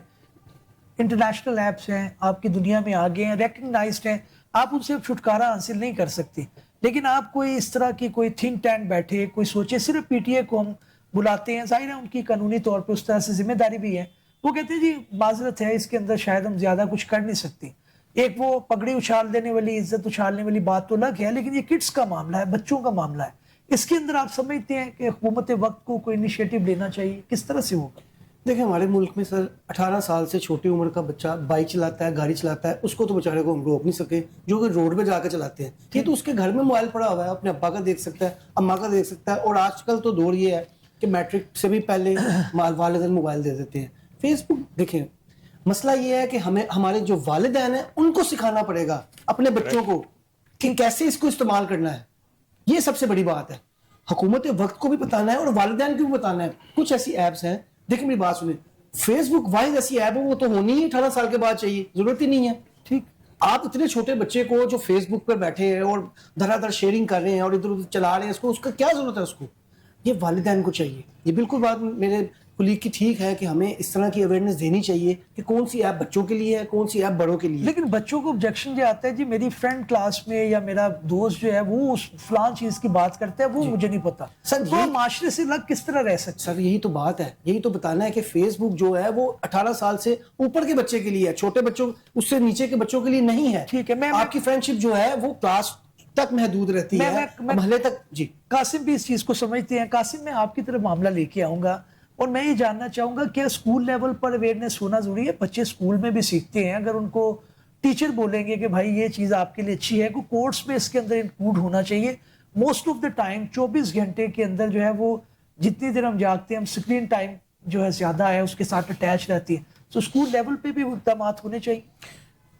Speaker 1: انٹرنیشنل ایپس ہیں, آپ کی دنیا میں آگے ہیں, ریکگنائزڈ ہیں, آپ ان سے چھٹکارا حاصل نہیں کر سکتے. لیکن آپ کوئی اس طرح کی کوئی تھنک ٹینک بیٹھے, کوئی سوچے, صرف پی ٹی اے کو ہم بلاتے ہیں, ظاہر ہے ان کی قانونی طور پہ اس طرح سے ذمہ داری بھی ہے. وہ کہتے ہیں جی معذرت ہے, اس کے اندر شاید ہم زیادہ کچھ کر نہیں سکتے. ایک وہ پگڑی اچھال دینے والی, عزت اچھالنے والی بات تو الگ ہے, لیکن یہ کڈس کا معاملہ ہے, بچوں کا معاملہ ہے. اس کے اندر آپ سمجھتے ہیں کہ حکومت وقت کو کوئی انیشیٹو لینا چاہیے, کس طرح سے ہوگا؟
Speaker 3: دیکھیں ہمارے ملک میں سر 18 سال سے چھوٹی عمر کا بچہ بائک چلاتا ہے, گاڑی چلاتا ہے, اس کو تو بیچارے کو ہم روک نہیں سکے, جو کہ روڈ پہ جا کے چلاتے ہیں. یہ تو اس کے گھر میں موبائل پڑا ہوا ہے, اپنے ابا کا دیکھ سکتا ہے, اماں کا دیکھ سکتا ہے. اور آج کل تو دور یہ ہے کہ میٹرک سے بھی پہلے والدین موبائل دے دیتے ہیں. فیس بک دیکھیں, مسئلہ یہ ہے کہ ہمیں ہمارے جو والدین ہیں ان کو سکھانا پڑے گا اپنے بچوں کو کہ کیسے اس کو استعمال کرنا ہے. یہ سب سے بڑی بات ہے. حکومت وقت کو بھی بتانا ہے اور والدین کو بھی بتانا ہے. کچھ ایسی ایپس ہیں, دیکھیں میری بات سنیں, فیس بک وائز ایسی ایپ ہے وہ تو ہونی ہی 18 سال کے بعد چاہیے, ضرورت ہی نہیں ہے. ٹھیک, آپ اتنے چھوٹے بچے کو جو فیس بک پر بیٹھے ہیں اور دھڑا دھڑ شیئرنگ کر رہے ہیں اور ادھر ادھر چلا رہے ہیں, اس کا کیا ضرورت ہے؟ اس کو یہ والدین کو چاہیے. یہ بالکل بات میرے کلیگ کی ٹھیک ہے کہ ہمیں اس طرح کی اویئرنیس دینی چاہیے کہ کون سی ایپ بچوں کے لیے ہے, کون سی ایپ بڑوں کے لیے.
Speaker 1: لیکن بچوں کو آبجیکشن یہ آتا ہے جی میری فرینڈ کلاس میں یا میرا دوست جو ہے وہ اس فلان چیز کی بات کرتا ہے, وہ مجھے نہیں پتا.
Speaker 3: سر
Speaker 1: تو معاشرے سے لگ کس طرح رہ سکتے؟
Speaker 3: سر یہی تو بات ہے, یہی تو بتانا ہے کہ فیس بک جو ہے وہ 18 سال سے اوپر کے بچے کے لیے ہے, چھوٹے بچوں اس سے نیچے کے بچوں کے لیے نہیں ہے.
Speaker 1: ٹھیک ہے,
Speaker 3: آپ کی فرینڈ شپ جو ہے وہ کلاس تک محدود رہتی ہے, محلے تک. جی
Speaker 1: قاسم بھی اس چیز کو سمجھتے ہیں. قاسم میں آپ کی طرف معاملہ لے کے آؤں گا اور میں یہ جاننا چاہوں گا کہ اسکول لیول پر اویئرنیس ہونا ضروری ہے. بچے اسکول میں بھی سیکھتے ہیں, اگر ان کو ٹیچر بولیں گے کہ بھائی یہ چیز آپ کے لیے اچھی ہے, کوئی کورس میں اس کے اندر انکلوڈ ہونا چاہیے. موسٹ آف دا ٹائم 24 گھنٹے کے اندر جو ہے وہ جتنی دیر ہم جاگتے ہیں, ہم اسکرین ٹائم جو ہے زیادہ ہے اس کے ساتھ اٹیچ رہتی ہے. تو اسکول لیول پہ بھی اقدامات ہونے چاہیے.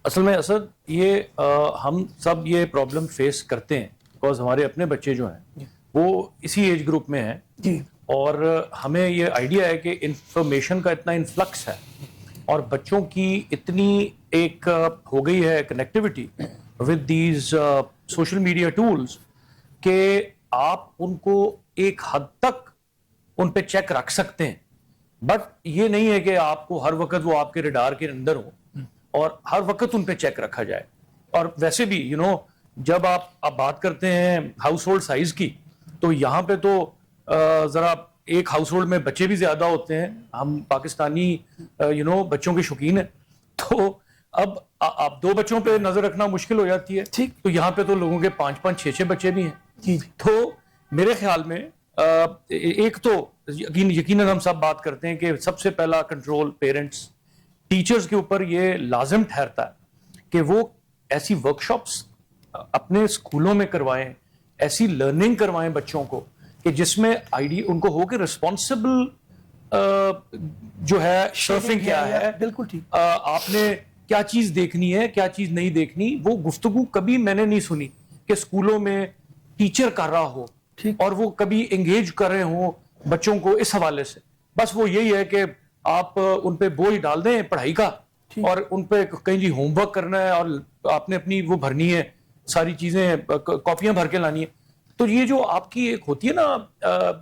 Speaker 4: اصل میں اسد یہ ہم سب یہ پرابلم فیس کرتے ہیں بیکاز ہمارے اپنے بچے جو ہیں وہ اسی ایج گروپ میں ہیں
Speaker 1: جی,
Speaker 4: اور ہمیں یہ آئیڈیا ہے کہ انفارمیشن کا اتنا انفلکس ہے اور بچوں کی اتنی ایک ہو گئی ہے connectivity with these social media tools کہ آپ ان کو ایک حد تک ان پہ چیک رکھ سکتے ہیں, بٹ یہ نہیں ہے کہ آپ کو ہر وقت وہ آپ کے ریڈار کے اندر ہو اور ہر وقت ان پہ چیک رکھا جائے. اور ویسے بھی جب آپ بات کرتے ہیں ہاؤس ہولڈ سائز کی, تو یہاں پہ تو ذرا ایک ہاؤس ہولڈ میں بچے بھی زیادہ ہوتے ہیں. ہم پاکستانی بچوں کے شوقین ہیں, تو اب آپ 2 بچوں پہ نظر رکھنا مشکل ہو جاتی ہے.
Speaker 1: ٹھیک,
Speaker 4: تو یہاں پہ تو لوگوں کے 5-5 6-6 بچے بھی ہیں. تو میرے خیال میں ایک تو یقیناً ہم سب بات کرتے ہیں کہ سب سے پہلا کنٹرول پیرنٹس ٹیچرز کے اوپر یہ لازم ٹھہرتا ہے کہ وہ ایسی ورکشاپس اپنے اسکولوں میں کروائیں, ایسی لرننگ کروائیں بچوں کو کہ جس میں ان کو ہو کہ رسپانسبل جو ہے سرفنگ کیا ہے,
Speaker 1: بالکل ٹھیک,
Speaker 4: آپ نے کیا چیز دیکھنی ہے کیا چیز نہیں دیکھنی. وہ گفتگو کبھی میں نے نہیں سنی کہ اسکولوں میں ٹیچر کر رہا ہو اور وہ کبھی انگیج کر رہے ہوں بچوں کو اس حوالے سے. بس وہ یہی ہے کہ آپ ان پہ بوجھ ڈال دیں پڑھائی کا اور ان پہ کہیں جی ہوم ورک کرنا ہے اور آپ نے اپنی وہ بھرنی ہے, ساری چیزیں کاپیاں بھر کے لانی ہے. تو یہ جو آپ کی ایک ہوتی ہے نا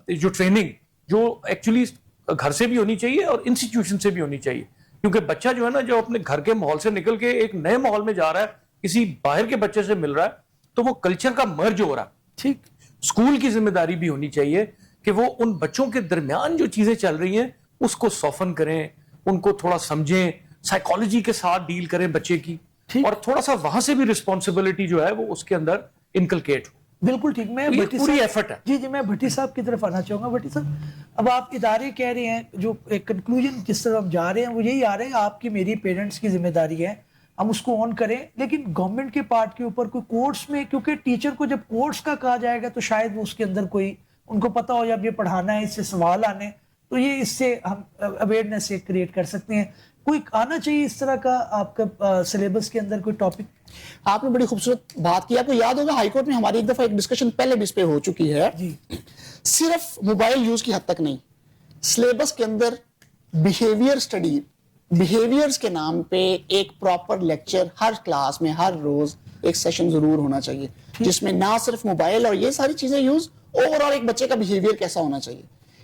Speaker 4: جو ٹریننگ, جو ایکچولی گھر سے بھی ہونی چاہیے اور انسٹیٹیوشن سے بھی ہونی چاہیے, کیونکہ بچہ جو ہے نا جو اپنے گھر کے ماحول سے نکل کے ایک نئے ماحول میں جا رہا ہے, کسی باہر کے بچے سے مل رہا ہے, تو وہ کلچر کا مرج ہو رہا ہے.
Speaker 1: ٹھیک,
Speaker 4: اسکول کی ذمہ داری بھی ہونی چاہیے کہ وہ ان بچوں کے درمیان جو چیزیں چل رہی ہیں اس کو سوفن کریں, ان کو تھوڑا سمجھیں, سائیکالوجی کے ساتھ ڈیل کریں بچے کی, اور تھوڑا سا وہاں سے بھی رسپانسبلٹی جو ہے وہ اس کے اندر انکلکیٹ ہو.
Speaker 1: بالکل ٹھیک. میں
Speaker 4: پوری ایفرٹ ہے.
Speaker 1: جی میں بھٹی صاحب کی طرف آنا چاہوں گا. بھٹی صاحب, اب آپ ادارے کہہ رہے ہیں, جو ایک کنکلوژن جس طرح ہم جا رہے ہیں وہ یہی آ رہے ہیں آپ کی میری پیرنٹس کی ذمہ داری ہے, ہم اس کو آن کریں, لیکن گورنمنٹ کے پارٹ کے اوپر کوئی کورس میں, کیونکہ ٹیچر کو جب کورس کا کہا جائے گا تو شاید وہ اس کے اندر کوئی ان کو پتا ہو جب یہ پڑھانا ہے, اس سے سوال آنے, تو یہ اس سے ہم اویئرنیس کریٹ کر سکتے ہیں. کوئی آنا چاہیے اس طرح کا آپ کا سلیبس کے اندر کوئی ٹاپک.
Speaker 2: آپ نے بڑی خوبصورت بات کی. آپ کو یاد ہوگا ہائی کورٹ میں ہماری ایک دفعہ ایک ڈسکشن پہلے بھی اس پہ ہو چکی ہے.
Speaker 1: جی,
Speaker 2: صرف موبائل یوز کی حد تک نہیں, سلیبس کے اندر بیہیویئر اسٹڈی, بیہیویئرز کے نام پہ ایک پراپر لیکچر ہر کلاس میں ہر روز ایک سیشن ضرور ہونا چاہیے, جس میں نہ صرف موبائل اور یہ ساری چیزیں یوز, اوور آل ایک بچے کا بیہیویئر کیسا ہونا چاہیے,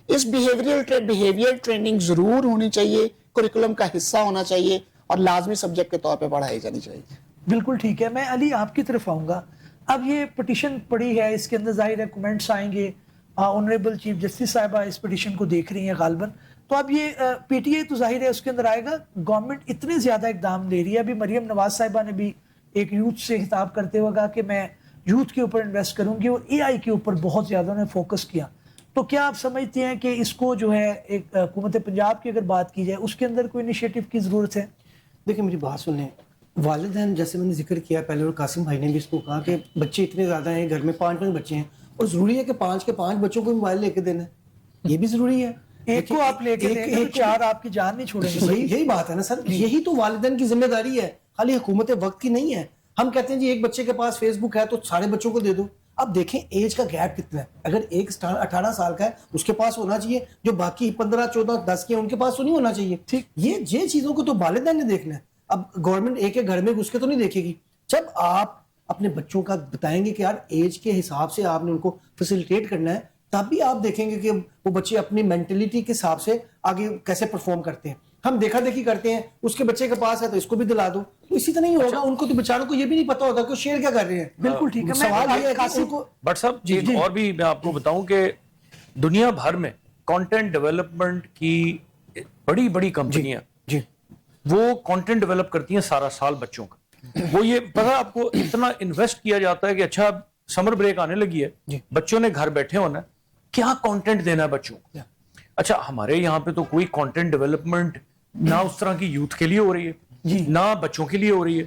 Speaker 2: اس بیہیویئر ٹریننگ ضرور ہونی چاہیے, کریکولم کا حصہ ہونا چاہیے اور لازمی سبجیکٹ کے طور پہ پڑھائی جانی چاہیے.
Speaker 1: بالکل ٹھیک ہے. میں علی آپ کی طرف آؤں گا. اب یہ پٹیشن پڑی ہے, اس کے اندر ظاہر ہے کومنٹس آئیں گے, آنریبل چیف جسٹس صاحبہ اس پٹیشن کو دیکھ رہی ہیں غالباً, تو اب یہ پی ٹی اے تو ظاہر ہے اس کے اندر آئے گا. گورنمنٹ اتنے زیادہ اقدام لے رہی ہے. ابھی مریم نواز صاحبہ نے بھی ایک یوتھ سے خطاب کرتے ہوئے کہا کہ میں یوتھ کے اوپر انویسٹ کروں گی, اور اے آئی کے اوپر بہت زیادہ انہوں نے فوکس کیا. تو کیا آپ سمجھتے ہیں کہ اس کو جو ہے ایک حکومت پنجاب کی اگر بات کی جائے اس کے اندر کوئی انیشیٹو کی ضرورت ہے؟
Speaker 3: دیکھیں میری بات سنیں, والدین جیسے میں نے ذکر کیا پہلے, اور قاسم بھائی نے بھی اس کو کہا کہ بچے اتنے زیادہ ہیں, گھر میں 5 بچے ہیں, اور ضروری ہے کہ 5 کے 5 بچوں کو موبائل لے کے دینا, یہ بھی ضروری ہے.
Speaker 1: ایک کو آپ لے کے دیں, 4 آپ کی جان نہیں چھوڑیں گے.
Speaker 3: یہی بات ہے نا سر, یہی تو والدین کی ذمہ داری ہے, خالی حکومت وقت کی نہیں ہے. ہم کہتے ہیں جی ایک بچے کے پاس فیس بک ہے تو سارے بچوں کو دے دو. اب دیکھیں ایج کا گیپ کتنا ہے. اگر ایک 18 سال کا ہے اس کے پاس ہونا چاہیے, جو باقی 15 14 10 کے ان کے پاس تو نہیں ہونا چاہیے. ٹھیک, یہ چیزوں کو تو والدین نے دیکھنا ہے. اب گورنمنٹ ایک ایک گھر میں گھس کے تو نہیں دیکھے گی. جب آپ اپنے بچوں کا بتائیں گے کہ یار ایج کے حساب سے آپ نے ان کو فیسیلیٹیٹ کرنا ہے, تب بھی آپ دیکھیں گے کہ وہ بچے اپنی مینٹلٹی کے حساب سے آگے کیسے پرفارم کرتے ہیں. ہم دیکھا دیکھی کرتے ہیں, اس کے بچے کے پاس ہے تو اس کو بھی دلا دو, تو اسی طرح ہی ہوگا. ان کو تو بیچاروں کو یہ بھی نہیں پتا ہوتا کہ وہ شیئر کیا کر رہے ہیں.
Speaker 1: بالکل ٹھیک ہے.
Speaker 3: سوال یہ ہے کہ ان کو
Speaker 4: بٹ صاحب ایک اور بھی میں آپ کو بتاؤں کہ دنیا بھر میں کانٹینٹ ڈیولپمنٹ کی بڑی بڑی کمپنیاں
Speaker 3: جی
Speaker 4: وہ کانٹینٹ ڈیولپ کرتی ہیں سارا سال بچوں کا. وہ یہ پتا آپ کو اتنا انویسٹ کیا جاتا ہے کہ اچھا سمر بریک آنے لگی ہے, بچوں نے گھر بیٹھے ہونا ہے, کیا کانٹینٹ دینا ہے بچوں کو. اچھا ہمارے یہاں پہ تو کوئی کانٹینٹ ڈیولپمنٹ نہ اس طرح کی یوتھ کے لیے ہو رہی ہے نہ بچوں کے لیے ہو رہی ہے.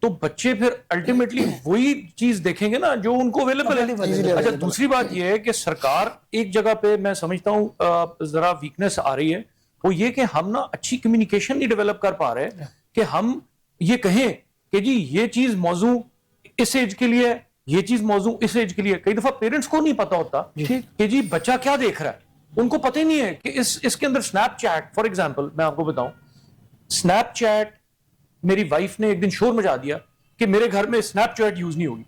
Speaker 4: تو بچے پھر الٹیمیٹلی وہی چیز دیکھیں گے نا جو ان کو اویلیبل ہے. اچھا دوسری بات یہ ہے کہ سرکار ایک جگہ پہ میں سمجھتا ہوں ذرا ویکنیس آ رہی ہے, وہ یہ کہ ہم نا اچھی کمیونیکیشن نہیں ڈیولپ کر پا رہے کہ ہم یہ کہیں کہ جی یہ چیز موضوع اس ایج کے لیے ہے, یہ چیز موضوع اس ایج کے لیے. کئی دفعہ پیرنٹس کو نہیں پتا ہوتا کہ جی بچہ کیا دیکھ رہا ہے, ان کو پتہ ہی نہیں ہے کہ اس کے اندر سنیپ چیٹ فار ایگزامپل میں آپ کو بتاؤں, سنیپ چیٹ میری وائف نے ایک دن شور مچا دیا کہ میرے گھر میں سنیپ چیٹ یوز نہیں ہوگی.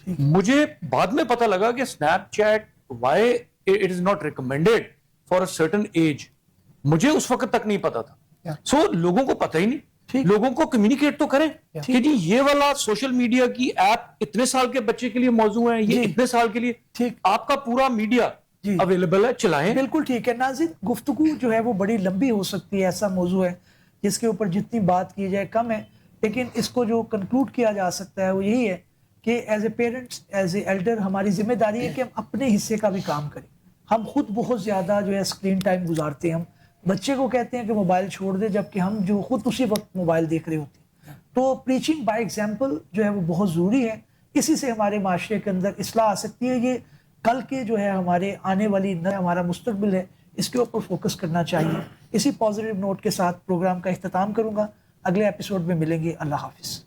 Speaker 4: مجھے بعد میں پتا لگا کہ Snapchat why it is not recommended for a certain age. مجھے اس وقت تک نہیں پتا تھا. سو لوگوں کو پتہ ہی نہیں, لوگوں کو کمیونیکیٹ تو کریں کہ جی یہ والا سوشل میڈیا کی ایپ اتنے سال کے بچے کے لیے موضوع ہے, یہ اتنے سال کے لیے آپ کا پورا میڈیا اویلیبل ہے, چلائیں.
Speaker 1: بالکل ٹھیک ہے. ناظرین گفتگو جو ہے وہ بڑی لمبی ہو سکتی ہے, ایسا موضوع ہے جس کے اوپر جتنی بات کی جائے کم ہے, لیکن اس کو جو کنکلوڈ کیا جا سکتا ہے وہ یہی ہے کہ as a parents as a elder ہماری ذمہ داری ہے کہ ہم اپنے حصے کا بھی کام کریں. ہم خود بہت زیادہ جو ہے اسکرین ٹائم گزارتے ہیں, ہم بچے کو کہتے ہیں کہ موبائل چھوڑ دے جبکہ ہم جو خود اسی وقت موبائل دیکھ رہے ہوتے ہیں. تو پریچنگ بائی ایگزامپل جو ہے وہ بہت ضروری ہے. اسی سے ہمارے معاشرے کے اندر اصلاح آ سکتی ہے. یہ کل کے جو ہے ہمارے آنے والی ہمارا مستقبل ہے, اس کے اوپر فوکس کرنا چاہیے. اسی پازیٹیو نوٹ کے ساتھ پروگرام کا اختتام کروں گا. اگلے ایپیسوڈ میں ملیں گے. اللہ حافظ.